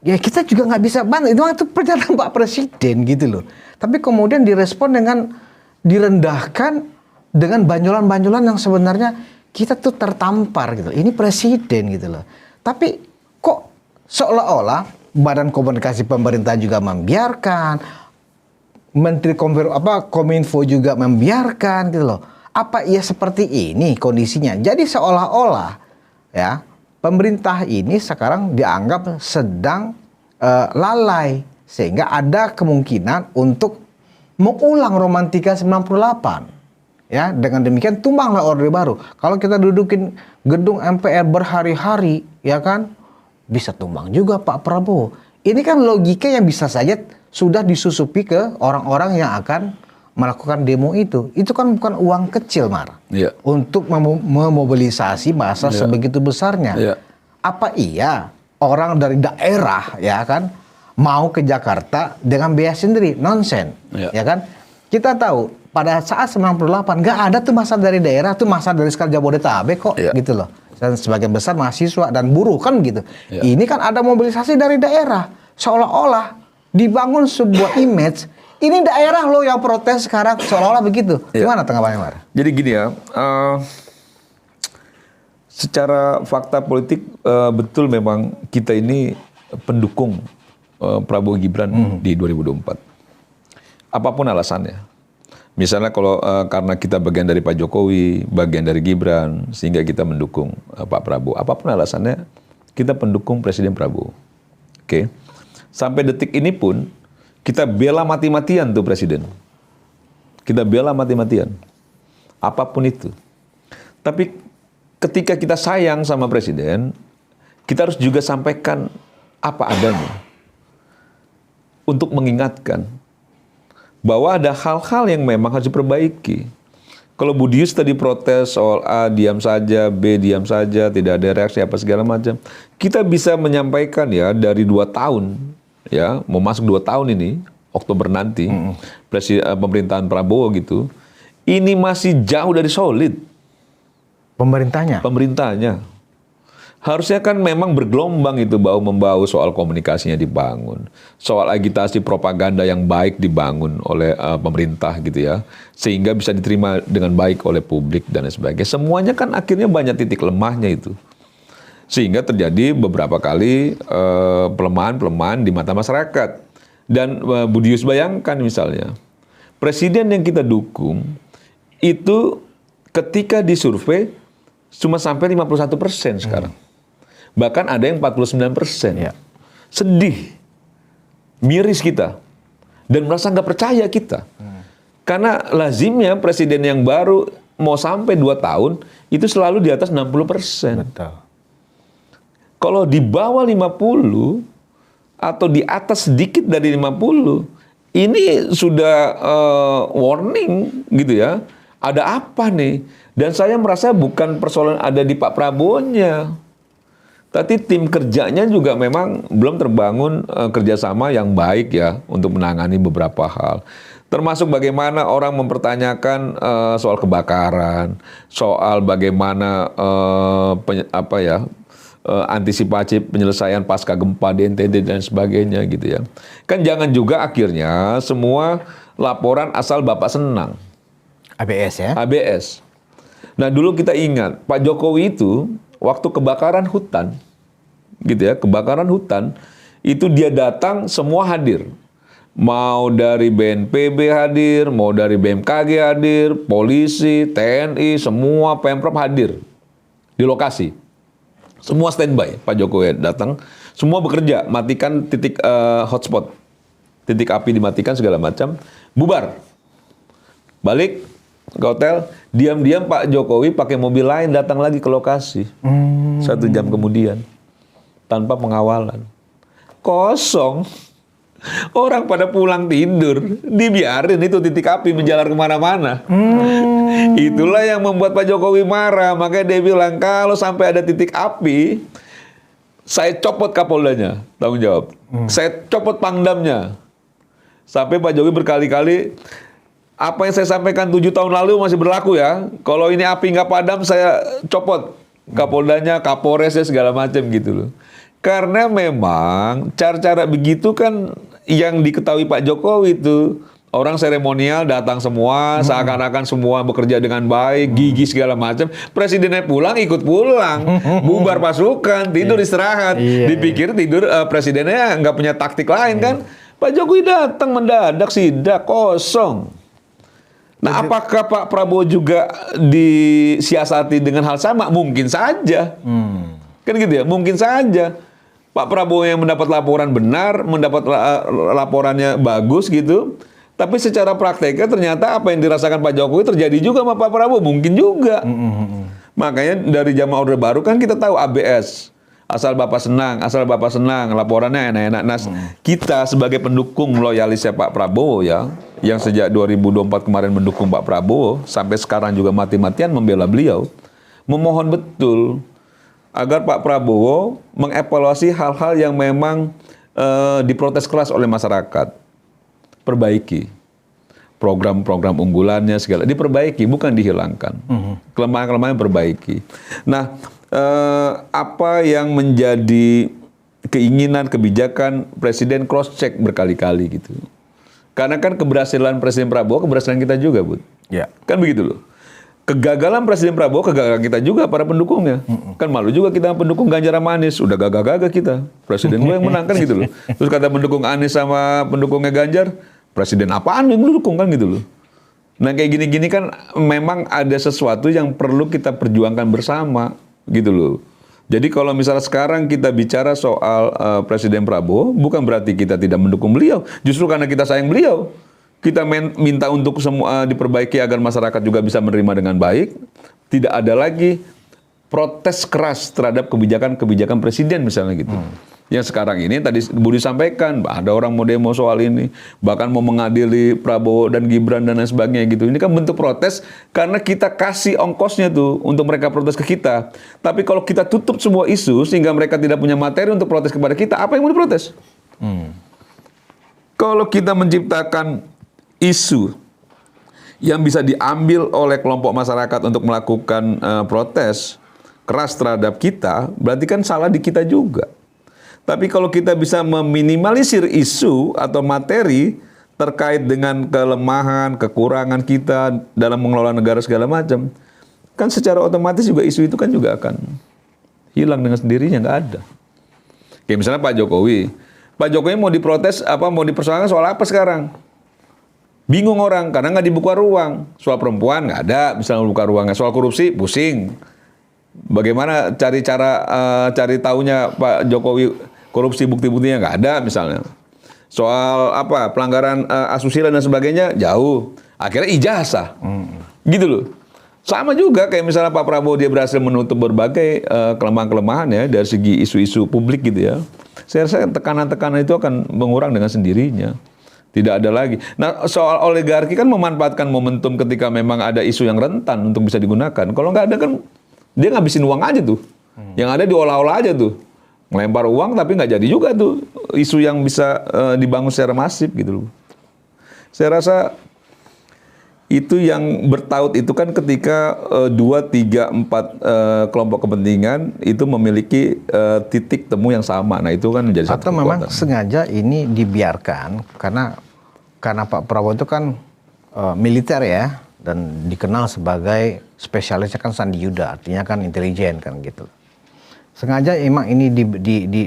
ya kita juga nggak bisa bantu. Itu pernyataan Pak Presiden gitu loh. Tapi kemudian direspon dengan direndahkan dengan banyolan-banyolan yang sebenarnya kita tuh tertampar gitu. Ini presiden gitu loh. Tapi kok seolah-olah Badan Komunikasi Pemerintah juga membiarkan, Menteri Kominfo juga membiarkan gitu loh. Apa iya seperti ini kondisinya? Jadi seolah-olah ya pemerintah ini sekarang dianggap sedang lalai sehingga ada kemungkinan untuk mengulang romantika 98. Ya, dengan demikian tumbanglah Orde Baru. Kalau kita dudukin gedung MPR berhari-hari, ya kan, bisa tumbang juga Pak Prabowo. Ini kan logika yang bisa saja sudah disusupi ke orang-orang yang akan melakukan demo itu. Itu kan bukan uang kecil, Mar. Iya. Untuk memobilisasi massa sebegitu besarnya. Iya. Apa iya orang dari daerah, ya kan, mau ke Jakarta dengan biaya sendiri? Nonsen, Iya. ya kan? Kita tahu pada saat 98 nggak ada tuh massa dari daerah, tuh massa dari sekitar Jabodetabek kok, Iya. gitu loh. Dan sebagian besar mahasiswa dan buruh kan gitu. Iya. Ini kan ada mobilisasi dari daerah, seolah-olah dibangun sebuah image. Ini daerah loh yang protes sekarang, seolah-olah begitu. Iya. Gimana tanggapannya, Mar? Jadi gini ya, secara fakta politik betul memang kita ini pendukung Prabowo Gibran di 2024. Apapun alasannya. Misalnya kalau karena kita bagian dari Pak Jokowi, bagian dari Gibran, sehingga kita mendukung Pak Prabowo. Apapun alasannya, kita pendukung Presiden Prabowo. Oke. Sampai detik ini pun, kita bela mati-matian tuh Presiden. Kita bela mati-matian. Apapun itu. Tapi ketika kita sayang sama Presiden, kita harus juga sampaikan apa adanya. Untuk mengingatkan bahwa ada hal-hal yang memang harus diperbaiki. Kalau Budius tadi protes soal A, diam saja, B, diam saja, tidak ada reaksi apa segala macam. Kita bisa menyampaikan ya dari 2 tahun, ya mau masuk 2 tahun ini, Oktober nanti, pemerintahan Prabowo gitu, ini masih jauh dari solid. Pemerintahnya. Harusnya kan memang bergelombang itu bau-membau soal komunikasinya dibangun. Soal agitasi propaganda yang baik dibangun oleh pemerintah gitu ya. Sehingga bisa diterima dengan baik oleh publik dan sebagainya. Semuanya kan akhirnya banyak titik lemahnya itu. Sehingga terjadi beberapa kali pelemahan-pelemahan di mata masyarakat. Dan Budius bayangkan misalnya, presiden yang kita dukung itu ketika disurvei cuma sampai 51% sekarang. Bahkan ada yang 49%. Ya. Sedih. Miris kita. Dan merasa nggak percaya kita. Karena lazimnya presiden yang baru mau sampai 2 tahun, itu selalu di atas 60%. Betul. Kalau di bawah 50, atau di atas sedikit dari 50, ini sudah warning gitu ya. Ada apa nih? Dan saya merasa bukan persoalan ada di Pak Prabowo-nya. Tapi tim kerjanya juga memang belum terbangun kerjasama yang baik ya untuk menangani beberapa hal. Termasuk bagaimana orang mempertanyakan soal kebakaran, soal bagaimana antisipasi penyelesaian pasca gempa di NTT dan sebagainya gitu ya. Kan jangan juga akhirnya semua laporan asal Bapak senang. ABS ya? ABS. Nah dulu kita ingat Pak Jokowi itu waktu kebakaran hutan, gitu ya, kebakaran hutan itu dia datang semua hadir, mau dari BNPB hadir, mau dari BMKG hadir, polisi, TNI, semua Pemprov hadir di lokasi, semua standby. Pak Jokowi datang, semua bekerja, matikan titik hotspot, titik api dimatikan segala macam, bubar, balik ke hotel, diam-diam Pak Jokowi pakai mobil lain datang lagi ke lokasi. 1 jam kemudian. Tanpa pengawalan. Kosong. Orang pada pulang tidur. Dibiarin itu titik api menjalar kemana-mana. Itulah yang membuat Pak Jokowi marah. Makanya dia bilang, kalau sampai ada titik api, saya copot Kapoldanya. Tanggung jawab. Saya copot Pangdamnya. Sampai Pak Jokowi berkali-kali apa yang saya sampaikan 7 tahun lalu masih berlaku ya. Kalau ini api nggak padam, saya copot Kapoldanya, Kapolresnya segala macam gitu loh. Karena memang cara-cara begitu kan yang diketahui Pak Jokowi itu orang seremonial datang semua, seakan-akan semua bekerja dengan baik, gigi segala macam. Presidennya pulang, ikut pulang, bubar pasukan, tidur istirahat. Dipikir tidur presidennya nggak punya taktik lain kan? Pak Jokowi datang mendadak sidak kosong. Nah, apakah Pak Prabowo juga disiasati dengan hal sama? Mungkin saja. Kan gitu ya, mungkin saja. Pak Prabowo yang mendapat laporan benar, mendapat laporannya bagus gitu. Tapi secara prakteknya ternyata apa yang dirasakan Pak Jokowi terjadi juga sama Pak Prabowo. Mungkin juga. Makanya dari zaman Orde Baru kan kita tahu ABS. Asal Bapak senang, laporannya enak-enak. Nah, kita sebagai pendukung loyalisnya Pak Prabowo ya, yang sejak 2024 kemarin mendukung Pak Prabowo, sampai sekarang juga mati-matian membela beliau, memohon betul agar Pak Prabowo mengevaluasi hal-hal yang memang diprotes keras oleh masyarakat. Perbaiki. Program-program unggulannya segala diperbaiki, bukan dihilangkan. Kelemahan-kelemahan perbaiki. Nah, apa yang menjadi keinginan kebijakan Presiden cross check berkali-kali gitu. Karena kan keberhasilan Presiden Prabowo keberhasilan kita juga, Bud. Ya. Kan begitu loh. Kegagalan Presiden Prabowo kegagalan kita juga para pendukungnya. Kan malu juga kita pendukung Ganjar sama Anies, udah gagah-gagah kita. Presiden gue yang menang kan gitu loh. Terus kata pendukung Anies sama pendukungnya Ganjar, presiden apaan yang lu dukung kan gitu loh. Nah kayak gini-gini kan memang ada sesuatu yang perlu kita perjuangkan bersama gitu loh. Jadi kalau misalnya sekarang kita bicara soal Presiden Prabowo, bukan berarti kita tidak mendukung beliau. Justru karena kita sayang beliau, kita minta untuk semua diperbaiki agar masyarakat juga bisa menerima dengan baik. Tidak ada lagi protes keras terhadap kebijakan-kebijakan presiden misalnya gitu. Yang sekarang ini tadi Budi sampaikan, ada orang mau demo soal ini, bahkan mau mengadili Prabowo dan Gibran dan lain sebagainya gitu. Ini kan bentuk protes karena kita kasih ongkosnya tuh untuk mereka protes ke kita. Tapi kalau kita tutup semua isu sehingga mereka tidak punya materi untuk protes kepada kita, apa yang mau diprotes? Kalau kita menciptakan isu yang bisa diambil oleh kelompok masyarakat untuk melakukan protes keras terhadap kita, berarti kan salah di kita juga. Tapi kalau kita bisa meminimalisir isu atau materi terkait dengan kelemahan, kekurangan kita dalam mengelola negara segala macam, kan secara otomatis juga isu itu kan juga akan hilang dengan sendirinya, nggak ada. Kayak misalnya Pak Jokowi mau diprotes mau dipersoalkan soal apa sekarang? Bingung orang karena nggak dibuka ruang. Soal perempuan nggak ada, misalnya buka ruangnya. Soal korupsi pusing. Bagaimana cari tahunya Pak Jokowi korupsi bukti-buktinya nggak ada misalnya. Soal pelanggaran asusila dan sebagainya jauh. Akhirnya ijazah. Gitu loh. Sama juga kayak misalnya Pak Prabowo dia berhasil menutup berbagai kelemahan-kelemahan ya dari segi isu-isu publik gitu ya. Saya rasa tekanan-tekanan itu akan mengurang dengan sendirinya. Tidak ada lagi. Nah, soal oligarki kan memanfaatkan momentum ketika memang ada isu yang rentan untuk bisa digunakan. Kalau nggak ada kan dia ngabisin uang aja tuh. Yang ada diolah-olah aja tuh. Melempar uang tapi nggak jadi juga tuh isu yang bisa dibangun secara masif gitu loh. Saya rasa itu yang bertaut itu kan ketika 2, 3, 4 kelompok kepentingan itu memiliki titik temu yang sama. Nah itu kan menjadi satu kekuatan. Memang sengaja ini dibiarkan karena Pak Prabowo itu kan militer ya dan dikenal sebagai spesialisnya kan Sandi Yuda, artinya kan intelijen kan gitu. Sengaja emang ini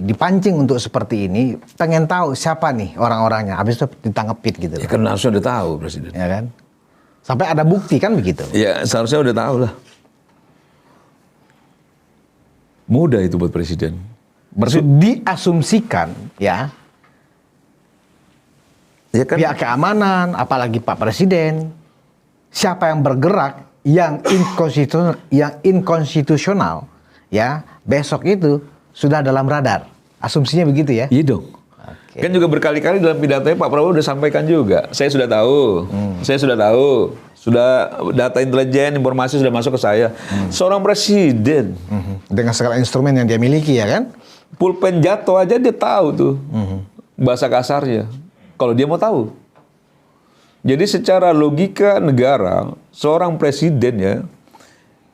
dipancing untuk seperti ini, pengen tahu siapa nih orang-orangnya, habis itu ditangkepin gitu. Ya kan harusnya udah tahu Presiden. Ya kan? Sampai ada bukti kan begitu. Ya seharusnya udah tahu lah. Mudah itu buat Presiden. Berarti diasumsikan ya kan? Pihak keamanan, apalagi Pak Presiden, siapa yang bergerak yang inkonstitusional ya besok itu sudah dalam radar. Asumsinya begitu ya? Iya dong. Okay. Kan juga berkali-kali dalam pidatonya Pak Prabowo udah sampaikan juga. Saya sudah tahu. Sudah data intelijen, informasi sudah masuk ke saya. Seorang presiden. Dengan segala instrumen yang dia miliki ya kan? Pulpen jatuh aja dia tahu tuh. Bahasa kasarnya. Kalau dia mau tahu. Jadi secara logika negara, seorang presiden ya,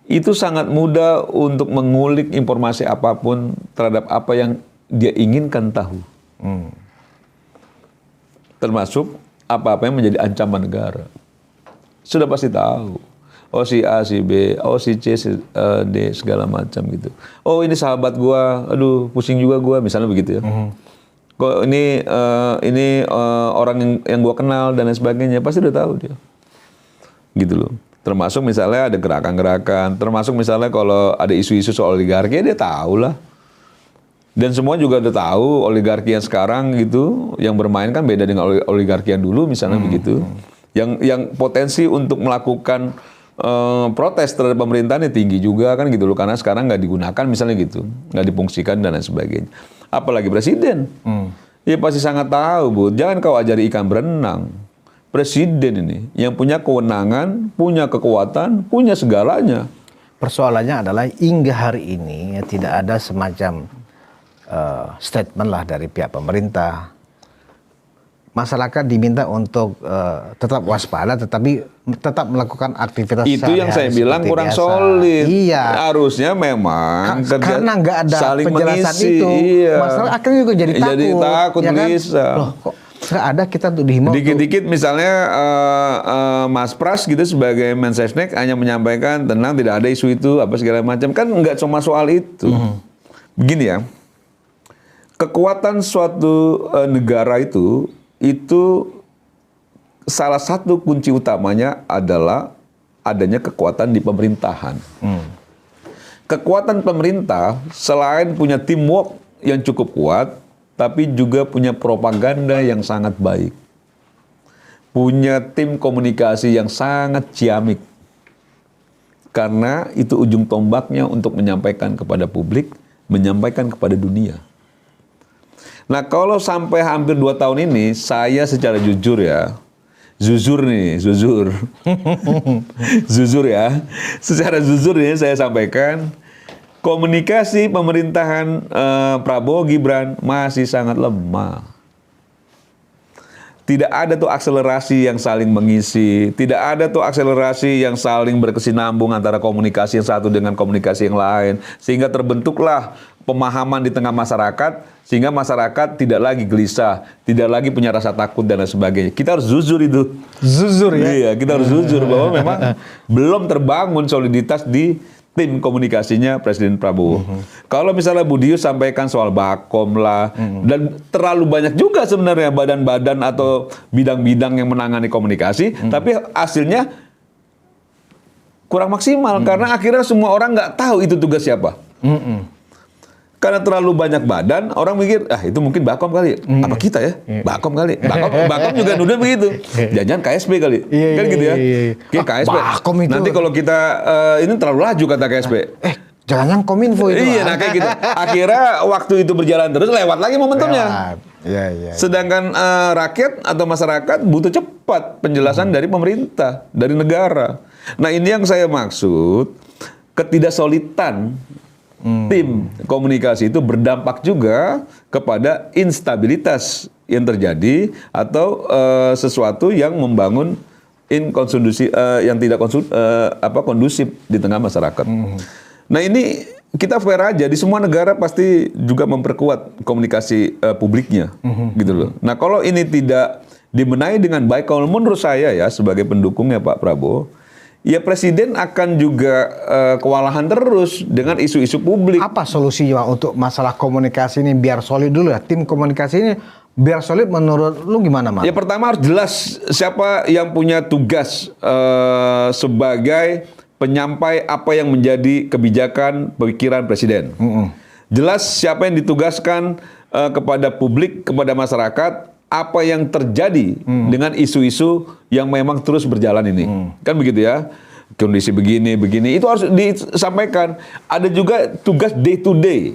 itu sangat mudah untuk mengulik informasi apapun terhadap apa yang dia inginkan tahu. Termasuk apa-apa yang menjadi ancaman negara. Sudah pasti tahu. Oh si A, si B, oh si C, si D, segala macam gitu. Oh ini sahabat gua, aduh pusing juga gua, misalnya begitu ya. Kok ini orang yang gua kenal dan lain sebagainya, pasti udah tahu dia. Gitu loh. Termasuk misalnya ada gerakan-gerakan, termasuk misalnya kalau ada isu-isu soal oligarki, dia tahu lah. Dan semua juga udah tahu oligarki yang sekarang gitu, yang bermain kan beda dengan oligarki yang dulu misalnya begitu. Yang potensi untuk melakukan protes terhadap pemerintahan tinggi juga kan gitu loh, karena sekarang nggak digunakan misalnya gitu, nggak difungsikan dan lain sebagainya. Apalagi presiden, ya pasti sangat tahu Bu. Jangan kau ajari ikan berenang. Presiden ini yang punya kewenangan, punya kekuatan, punya segalanya. Persoalannya adalah hingga hari ini ya, tidak ada semacam statement lah dari pihak pemerintah. Masyarakat diminta untuk tetap waspada, tetapi tetap melakukan aktivitas Itu yang saya bilang kurang biasa. solid. Iya. Harusnya memang Karena nggak ada saling penjelasan mengisi. itu, Iya. masalah akhirnya juga jadi takut. Jadi takut, ya kan? gelisah. Loh, kok nggak ada kita tuh dihimbau. Dikit-dikit misalnya Mas Pras gitu sebagai Mensesnek hanya menyampaikan tenang, tidak ada isu itu apa segala macam, kan nggak cuma soal itu. Begini ya, kekuatan suatu negara itu salah satu kunci utamanya adalah adanya kekuatan di pemerintahan. Kekuatan pemerintah selain punya teamwork yang cukup kuat, tapi juga punya propaganda yang sangat baik. Punya tim komunikasi yang sangat ciamik. Karena itu ujung tombaknya untuk menyampaikan kepada publik, menyampaikan kepada dunia. Nah kalau sampai hampir 2 tahun ini, saya secara jujur ya, jujur ya, secara jujur nih saya sampaikan, komunikasi pemerintahan Prabowo Gibran masih sangat lemah. Tidak ada tuh akselerasi yang saling mengisi, tidak ada tuh akselerasi yang saling berkesinambung antara komunikasi yang satu dengan komunikasi yang lain, sehingga terbentuklah pemahaman di tengah masyarakat, sehingga masyarakat tidak lagi gelisah, tidak lagi punya rasa takut dan lain sebagainya. Kita harus jujur itu. Jujur ya. Iya, kita harus jujur bahwa memang belum terbangun soliditas di tim komunikasinya Presiden Prabowo. Kalau misalnya Budius sampaikan soal Bakom lah, dan terlalu banyak juga sebenarnya badan-badan atau bidang-bidang yang menangani komunikasi, tapi hasilnya kurang maksimal karena akhirnya semua orang nggak tahu itu tugas siapa. Karena terlalu banyak badan, orang mikir, itu mungkin Bakom kali. Apa kita ya? Bakom kali. Bakom juga nuduh begitu. Jangan KSP kali. Kan gitu ya. Kayak KSP. Bakom itu. Nanti kalau kita, ini terlalu laju kata KSP. Jangan Kominfo itu. Iya, nah kayak gitu. Akhirnya waktu itu berjalan terus, lewat lagi momentumnya. Iya. Sedangkan rakyat atau masyarakat butuh cepat penjelasan dari pemerintah, dari negara. Nah ini yang saya maksud, ketidaksolidan tim komunikasi itu berdampak juga kepada instabilitas yang terjadi atau sesuatu yang membangun yang tidak kondusif di tengah masyarakat. Nah ini kita fair aja, di semua negara pasti juga memperkuat komunikasi publiknya, gitu loh. Nah kalau ini tidak dibenahi dengan baik, kalau menurut saya ya sebagai pendukungnya Pak Prabowo, ya Presiden akan juga kewalahan terus dengan isu-isu publik. Apa solusinya untuk masalah komunikasi ini biar solid dulu ya? Tim komunikasi ini biar solid menurut lu gimana, Mas? Ya pertama harus jelas siapa yang punya tugas sebagai penyampai apa yang menjadi kebijakan pemikiran Presiden. Jelas siapa yang ditugaskan kepada publik, kepada masyarakat, apa yang terjadi dengan isu-isu yang memang terus berjalan ini. Kan begitu ya. Kondisi begini, itu harus disampaikan. Ada juga tugas day to day.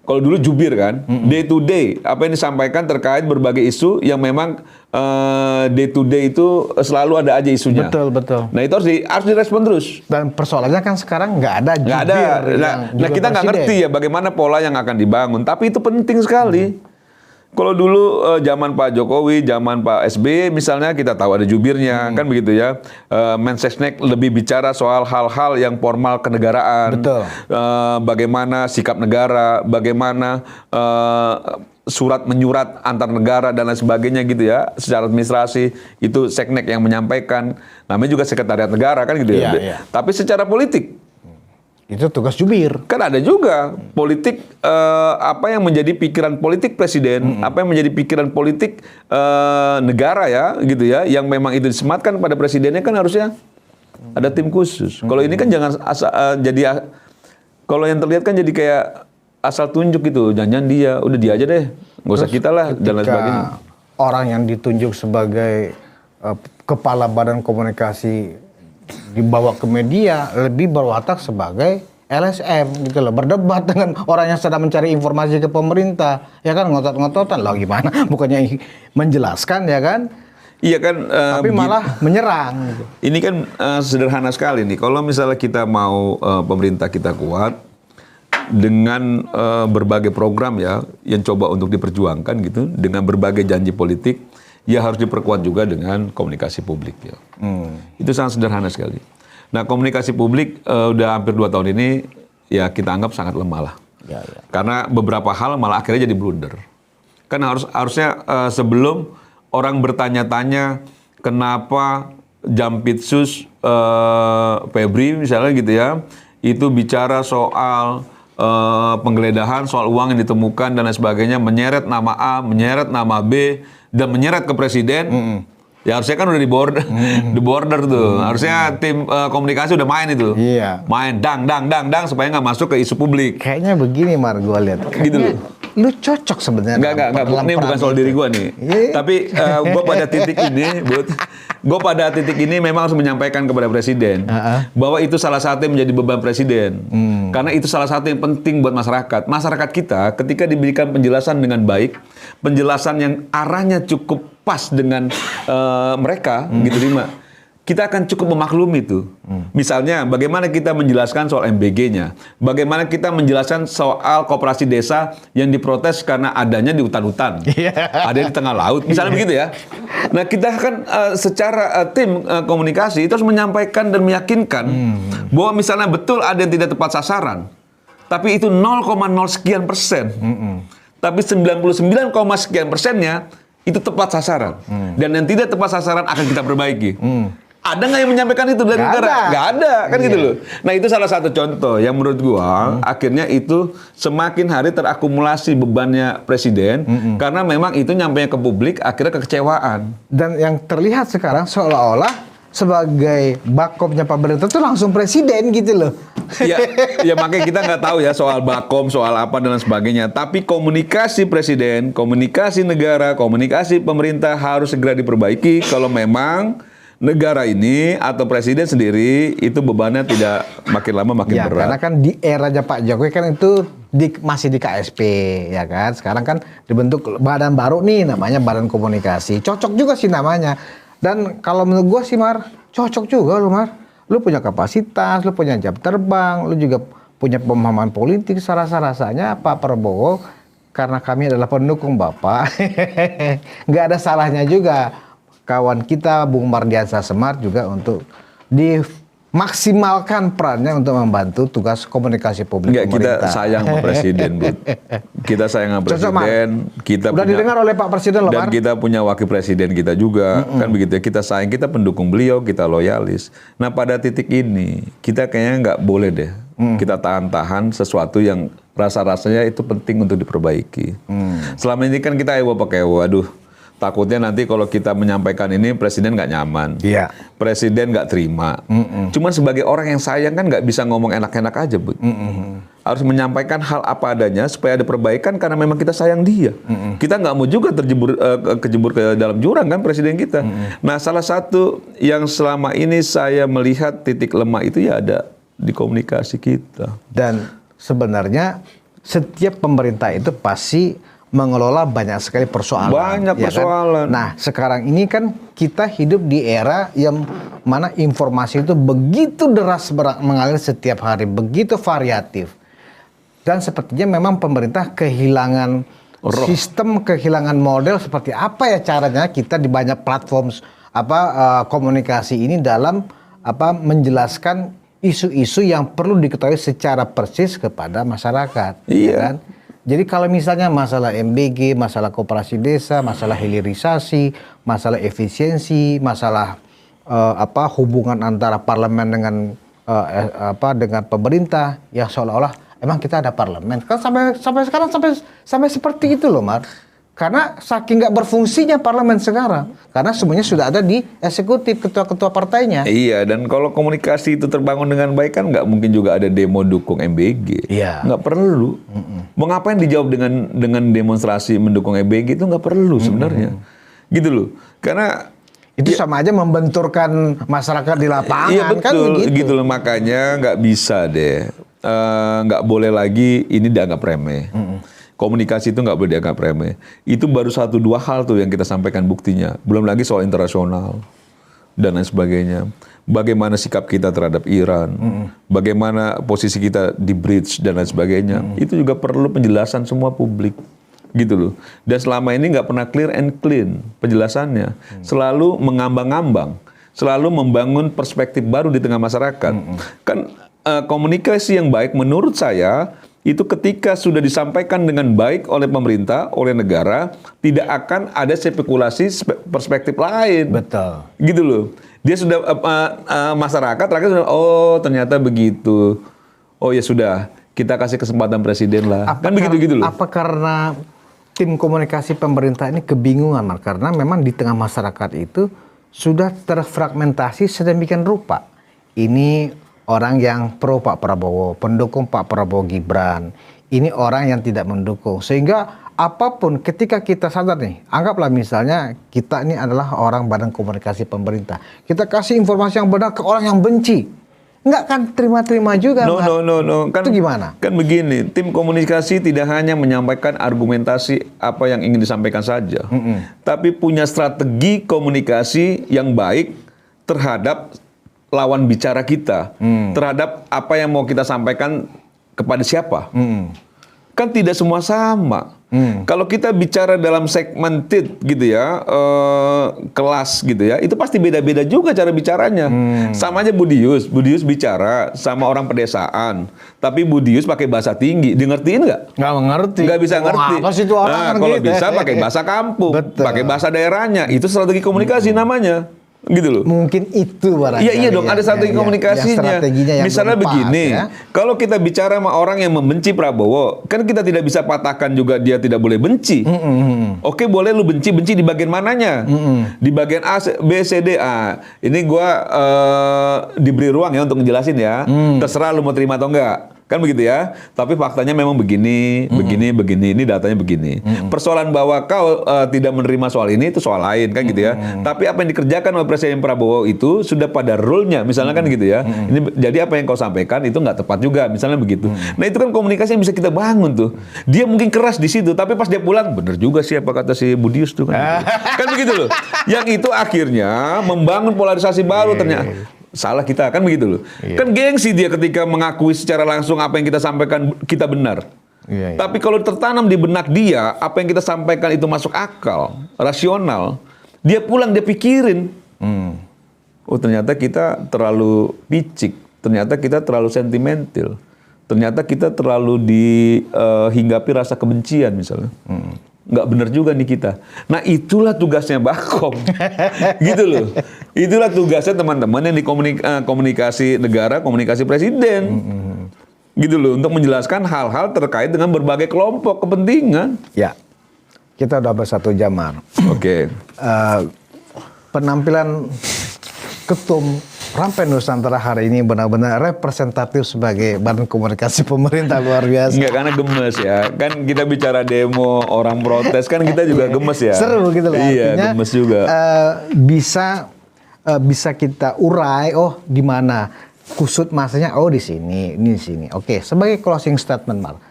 Kalau dulu jubir kan, day to day. Apa yang disampaikan terkait berbagai isu yang memang day to day itu selalu ada aja isunya. Betul. Nah itu harus direspon terus. Dan persoalannya kan sekarang nggak ada jubir. Nggak ada. Nah kita nggak ngerti ya bagaimana pola yang akan dibangun. Tapi itu penting sekali. Kalau dulu zaman Pak Jokowi, zaman Pak SBY misalnya kita tahu ada jubirnya kan begitu ya. Mensesnek lebih bicara soal hal-hal yang formal kenegaraan. Betul. Bagaimana sikap negara, bagaimana surat menyurat antar negara dan lain sebagainya gitu ya. Secara administrasi itu Seknek yang menyampaikan. Namanya juga sekretariat negara kan gitu ya. Iya. Tapi secara politik Itu tugas jubir. kan ada juga politik apa yang menjadi pikiran politik presiden, apa yang menjadi pikiran politik negara ya, gitu ya, yang memang itu disematkan pada presidennya kan harusnya ada tim khusus. Kalau ini kan jangan kalau yang terlihat kan jadi kayak asal tunjuk gitu, jangan dia, udah dia aja deh, nggak usah kita lah dan lain sebagainya. Orang yang ditunjuk sebagai kepala badan komunikasi dibawa ke media lebih berwatak sebagai LSM gitu loh, berdebat dengan orang yang sedang mencari informasi ke pemerintah, ya kan, ngotot-ngototan lah gimana, bukannya menjelaskan ya kan, Iya kan, tapi malah menyerang gitu. ini kan sederhana sekali nih. Kalau misalnya kita mau pemerintah kita kuat dengan berbagai program ya yang coba untuk diperjuangkan gitu, dengan berbagai janji politik, ya harus diperkuat juga dengan komunikasi publik ya. Itu sangat sederhana sekali. Nah, komunikasi publik udah hampir 2 tahun ini ya kita anggap sangat lemah lah. Ya. Karena beberapa hal malah akhirnya jadi blunder. Kan harusnya sebelum orang bertanya-tanya kenapa Jampitsus Febri misalnya gitu ya, itu bicara soal penggeledahan, soal uang yang ditemukan dan lain sebagainya, menyeret nama A, menyeret nama B, dan menyeret ke presiden. Ya harusnya kan udah di border tuh. Harusnya tim komunikasi udah main itu. Iya. Main dang supaya nggak masuk ke isu publik. Kayaknya begini Mar, gue lihat. Gitu loh. Lu cocok sebenarnya. Enggak, ini bukan soal diri gue nih. Iya. Tapi gue pada titik ini memang harus menyampaikan kepada presiden bahwa itu salah satu yang menjadi beban presiden. Karena itu salah satu yang penting buat masyarakat. Masyarakat kita ketika diberikan penjelasan dengan baik, penjelasan yang arahnya cukup pas dengan mereka, gitu Rima. Kita akan cukup memaklumi itu. Misalnya, bagaimana kita menjelaskan soal MBG-nya, bagaimana kita menjelaskan soal koperasi desa yang diprotes karena adanya di hutan-hutan, ada di tengah laut, misalnya begitu ya. Nah, kita kan secara tim komunikasi itu harus menyampaikan dan meyakinkan bahwa misalnya betul ada yang tidak tepat sasaran, tapi itu 0,0 sekian persen, tapi 99, sekian persennya itu tepat sasaran, dan yang tidak tepat sasaran akan kita perbaiki. Ada nggak yang menyampaikan itu dari negara? Nggak ada, kan gitu loh. Nah, itu salah satu contoh yang menurut gua akhirnya itu semakin hari terakumulasi bebannya presiden karena memang itu nyampainya ke publik akhirnya kekecewaan. Dan yang terlihat sekarang seolah-olah sebagai bakomnya Pak Berito itu langsung presiden gitu loh. Ya makanya kita nggak tahu ya soal bakom, soal apa dan lain sebagainya. Tapi komunikasi presiden, komunikasi negara, komunikasi pemerintah harus segera diperbaiki kalau memang negara ini atau presiden sendiri itu bebannya tidak makin lama makin berat. Karena kan di eranya Pak Jokowi kan itu masih di KSP ya kan. Sekarang kan dibentuk badan baru nih namanya Badan Komunikasi. Cocok juga sih namanya. Dan kalau menurut gua sih Mar, cocok juga lu Mar. Lu punya kapasitas, lu punya jam terbang, lu juga punya pemahaman politik. Rasanya Pak Prabowo karena kami adalah pendukung Bapak, nggak ada salahnya juga kawan kita Bung Mardiansa Semar juga untuk dimaksimalkan perannya untuk membantu tugas komunikasi publik pemerintah. Kita sayang sama presiden, Bu. Kita sayang sama presiden. Kita udah didengar oleh Pak Presiden loh, dan kita punya wakil presiden kita juga, kan begitu ya. Kita sayang, kita pendukung beliau, kita loyalis. Nah, pada titik ini kita kayaknya nggak boleh deh kita tahan-tahan sesuatu yang rasa-rasanya itu penting untuk diperbaiki. Selama ini kan kita pakai waduh. Takutnya nanti kalau kita menyampaikan ini presiden nggak nyaman, presiden nggak terima. Cuman sebagai orang yang sayang kan nggak bisa ngomong enak-enak aja, Bu. Harus menyampaikan hal apa adanya supaya ada perbaikan karena memang kita sayang dia. Kita nggak mau juga kejebur ke dalam jurang kan presiden kita. Nah, salah satu yang selama ini saya melihat titik lemah itu ya ada di komunikasi kita. Dan sebenarnya setiap pemerintah itu pasti mengelola banyak sekali persoalan. Banyak persoalan. Kan? Nah, sekarang ini kan kita hidup di era yang mana informasi itu begitu deras mengalir setiap hari, begitu variatif. Dan sepertinya memang pemerintah kehilangan sistem kehilangan model seperti apa ya caranya kita di banyak platform komunikasi ini dalam menjelaskan isu-isu yang perlu diketahui secara persis kepada masyarakat. Iya. Ya kan? Jadi kalau misalnya masalah MBG, masalah koperasi desa, masalah hilirisasi, masalah efisiensi, masalah hubungan antara parlemen dengan dengan pemerintah, yang seolah-olah emang kita ada parlemen. Kan sampai sekarang sampai seperti itu loh, Mar. Karena saking nggak berfungsinya parlemen sekarang, karena semuanya sudah ada di eksekutif, ketua-ketua partainya. Iya, dan kalau komunikasi itu terbangun dengan baik kan nggak mungkin juga ada demo dukung MBG. Iya. Nggak perlu. Mau ngapain dijawab dengan demonstrasi mendukung MBG itu nggak perlu sebenarnya. Gitu loh. Karena itu sama aja membenturkan masyarakat di lapangan. iya betul, kan begitu. gitu loh. Makanya nggak bisa deh, nggak boleh lagi ini dianggap remeh. Komunikasi itu nggak boleh dianggap remeh. Itu baru 1-2 hal tuh yang kita sampaikan buktinya. Belum lagi soal internasional dan lain sebagainya. Bagaimana sikap kita terhadap Iran, bagaimana posisi kita di bridge dan lain sebagainya. Itu juga perlu penjelasan semua publik. Gitu loh. Dan selama ini nggak pernah clear and clean penjelasannya. Selalu mengambang-ambang, selalu membangun perspektif baru di tengah masyarakat. Kan komunikasi yang baik menurut saya itu ketika sudah disampaikan dengan baik oleh pemerintah, oleh negara, tidak akan ada spekulasi perspektif lain. Betul. Gitu loh. Dia sudah masyarakat rakyat sudah ternyata begitu. Oh ya sudah, kita kasih kesempatan presiden lah. Kan begitu gitu loh. Apa karena tim komunikasi pemerintah ini kebingungan, Mar? Karena memang di tengah masyarakat itu sudah terfragmentasi sedemikian rupa. Ini orang yang pro Pak Prabowo, pendukung Pak Prabowo Gibran. Ini orang yang tidak mendukung. Sehingga apapun ketika kita sadar nih, anggaplah misalnya kita ini adalah orang badan komunikasi pemerintah. Kita kasih informasi yang benar ke orang yang benci. Nggak kan terima-terima juga. No. Kan, itu gimana? Kan begini, tim komunikasi tidak hanya menyampaikan argumentasi apa yang ingin disampaikan saja. Tapi punya strategi komunikasi yang baik terhadap lawan bicara kita, terhadap apa yang mau kita sampaikan kepada siapa. Kan tidak semua sama. Kalau kita bicara dalam segmented gitu ya, kelas gitu ya, itu pasti beda-beda juga cara bicaranya. Sama aja Budius bicara sama orang pedesaan, tapi Budius pakai bahasa tinggi, ngertiin nggak? Nggak mengerti. Nggak bisa ngerti. Apa sih itu orang Nah, kan kalau gitu. bisa pakai bahasa kampung, Betul. pakai bahasa daerahnya, itu strategi komunikasi namanya. Gitu loh. Mungkin itu barangkali. Iya dong, ada strategi komunikasinya. Yang misalnya belum pas, begini, ya. kalau kita bicara sama orang yang membenci Prabowo, kan kita tidak bisa patahkan juga dia tidak boleh benci. Oke, boleh lu benci di bagian mananya? Di bagian A, B, C, D, A. Ini gua diberi ruang ya untuk ngejelasin ya. Terserah lu mau terima atau enggak. Kan begitu ya. Tapi faktanya memang begini. Ini datanya begini. Persoalan bahwa kau tidak menerima soal ini itu soal lain kan gitu ya. Tapi apa yang dikerjakan oleh Presiden Prabowo itu sudah pada rule-nya. Misalnya kan gitu ya. Ini jadi apa yang kau sampaikan itu nggak tepat juga. Misalnya begitu. Nah itu kan komunikasi yang bisa kita bangun tuh. Dia mungkin keras di situ, tapi pas dia pulang bener juga sih apa kata si Budius tuh kan. Kan begitu loh. Yang itu akhirnya membangun polarisasi baru ternyata. Salah kita kan begitu loh. Kan gengsi dia ketika mengakui secara langsung apa yang kita sampaikan kita benar. Tapi kalau tertanam di benak dia apa yang kita sampaikan itu masuk akal, rasional, dia pulang dia pikirin. Oh ternyata kita terlalu picik, ternyata kita terlalu sentimental, ternyata kita terlalu dihinggapi rasa kebencian misalnya. Nggak benar juga nih kita. Nah itulah tugasnya Bakom. Gitu loh. Itulah tugasnya teman-teman yang di komunikasi negara, komunikasi presiden. Gitu loh. Untuk menjelaskan hal-hal terkait dengan berbagai kelompok kepentingan. Ya. Kita udah bersatu jam, Mar. Oke. Penampilan Ketum Rampen Nusantara hari ini benar-benar representatif sebagai badan komunikasi pemerintah, luar biasa. Enggak, karena gemes ya. Kan kita bicara demo, orang protes, kan kita juga gemes ya. Seru gitu loh. Iya, artinya, gemes juga. Bisa kita urai, oh di mana kusut masanya, oh di sini, ini di sini. Oke, sebagai closing statement, Mar.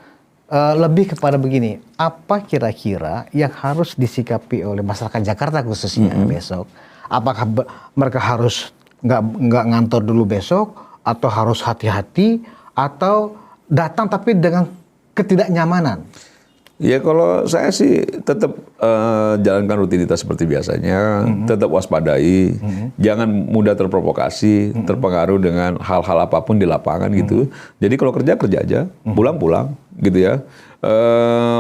Lebih kepada begini, apa kira-kira yang harus disikapi oleh masyarakat Jakarta khususnya besok? Apakah mereka harus nggak ngantor dulu besok, atau harus hati-hati, atau datang tapi dengan ketidaknyamanan? Ya kalau saya sih tetap jalankan rutinitas seperti biasanya, tetap waspadai, jangan mudah terprovokasi, terpengaruh dengan hal-hal apapun di lapangan gitu. Jadi kalau kerja kerja aja, pulang-pulang gitu ya.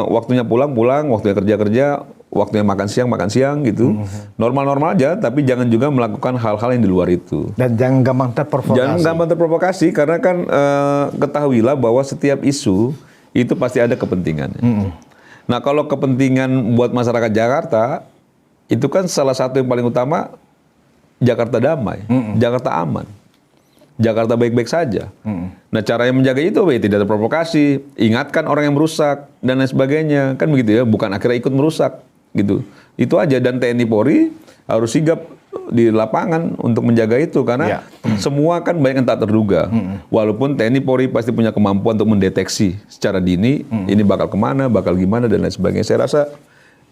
Waktunya pulang-pulang, waktunya kerja-kerja, waktunya makan siang gitu. Normal-normal aja, tapi jangan juga melakukan hal-hal yang di luar itu. Dan jangan gampang terprovokasi. Jangan gampang terprovokasi karena kan ketahuilah bahwa setiap isu itu pasti ada kepentingannya. Nah kalau kepentingan buat masyarakat Jakarta, itu kan salah satu yang paling utama Jakarta damai, Jakarta aman, Jakarta baik-baik saja. Nah caranya menjaga itu ya tidak terprovokasi, ingatkan orang yang merusak dan lain sebagainya, kan begitu ya, bukan akhirnya ikut merusak gitu. Itu aja, dan TNI Polri harus sigap di lapangan untuk menjaga itu karena semua kan banyak yang tak terduga. Walaupun TNI Polri pasti punya kemampuan untuk mendeteksi secara dini ini bakal kemana, bakal gimana dan lain sebagainya. Saya rasa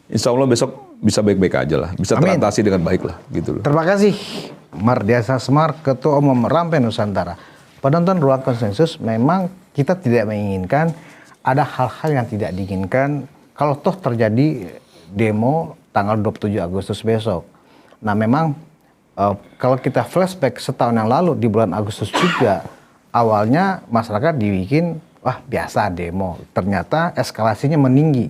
insya Allah besok bisa baik-baik aja lah, bisa teratasi dengan baik lah gitu loh. Terima kasih Mardiasa Semar, Ketua Umum Rampai Nusantara. Penonton Ruang Konsensus, memang kita tidak menginginkan ada hal-hal yang tidak diinginkan kalau toh terjadi demo tanggal 27 Agustus besok. Nah memang kalau kita flashback setahun yang lalu di bulan Agustus juga, awalnya masyarakat dibikin, wah biasa demo. Ternyata eskalasinya meninggi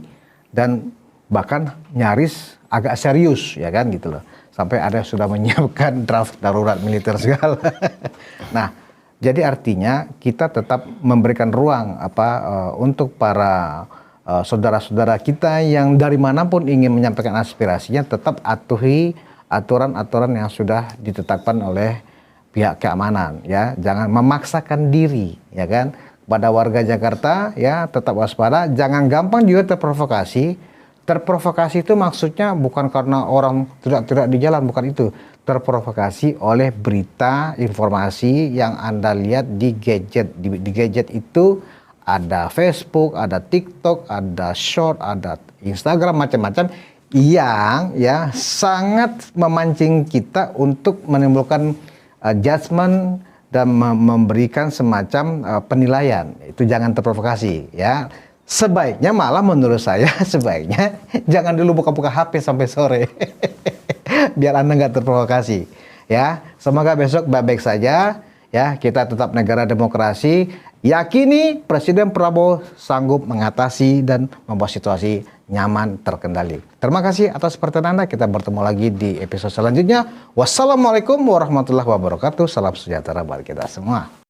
dan bahkan nyaris agak serius, ya kan gitu loh. Sampai ada yang sudah menyiapkan draft darurat militer segala. Nah, jadi artinya kita tetap memberikan ruang untuk para saudara-saudara kita yang dari manapun ingin menyampaikan aspirasinya, tetap atuhi aturan-aturan yang sudah ditetapkan oleh pihak keamanan, ya. Jangan memaksakan diri, ya kan. Pada warga Jakarta, ya, tetap waspada, jangan gampang juga terprovokasi. Terprovokasi itu maksudnya bukan karena orang teriak-teriak di jalan, bukan itu. Terprovokasi oleh berita, informasi yang Anda lihat di gadget. Di gadget itu ada Facebook, ada TikTok, ada Short, ada Instagram, macam-macam yang ya sangat memancing kita untuk menimbulkan judgement dan memberikan semacam penilaian. Itu jangan terprovokasi, ya. Sebaiknya malah menurut saya sebaiknya jangan dulu buka-buka HP sampai sore. Biar Anda nggak terprovokasi, ya. Semoga besok baik-baik saja, ya. Kita tetap negara demokrasi. Yakini Presiden Prabowo sanggup mengatasi dan membuat situasi nyaman, terkendali. Terima kasih atas perhatian Anda. Kita bertemu lagi di episode selanjutnya. Wassalamualaikum warahmatullahi wabarakatuh. Salam sejahtera bagi kita semua.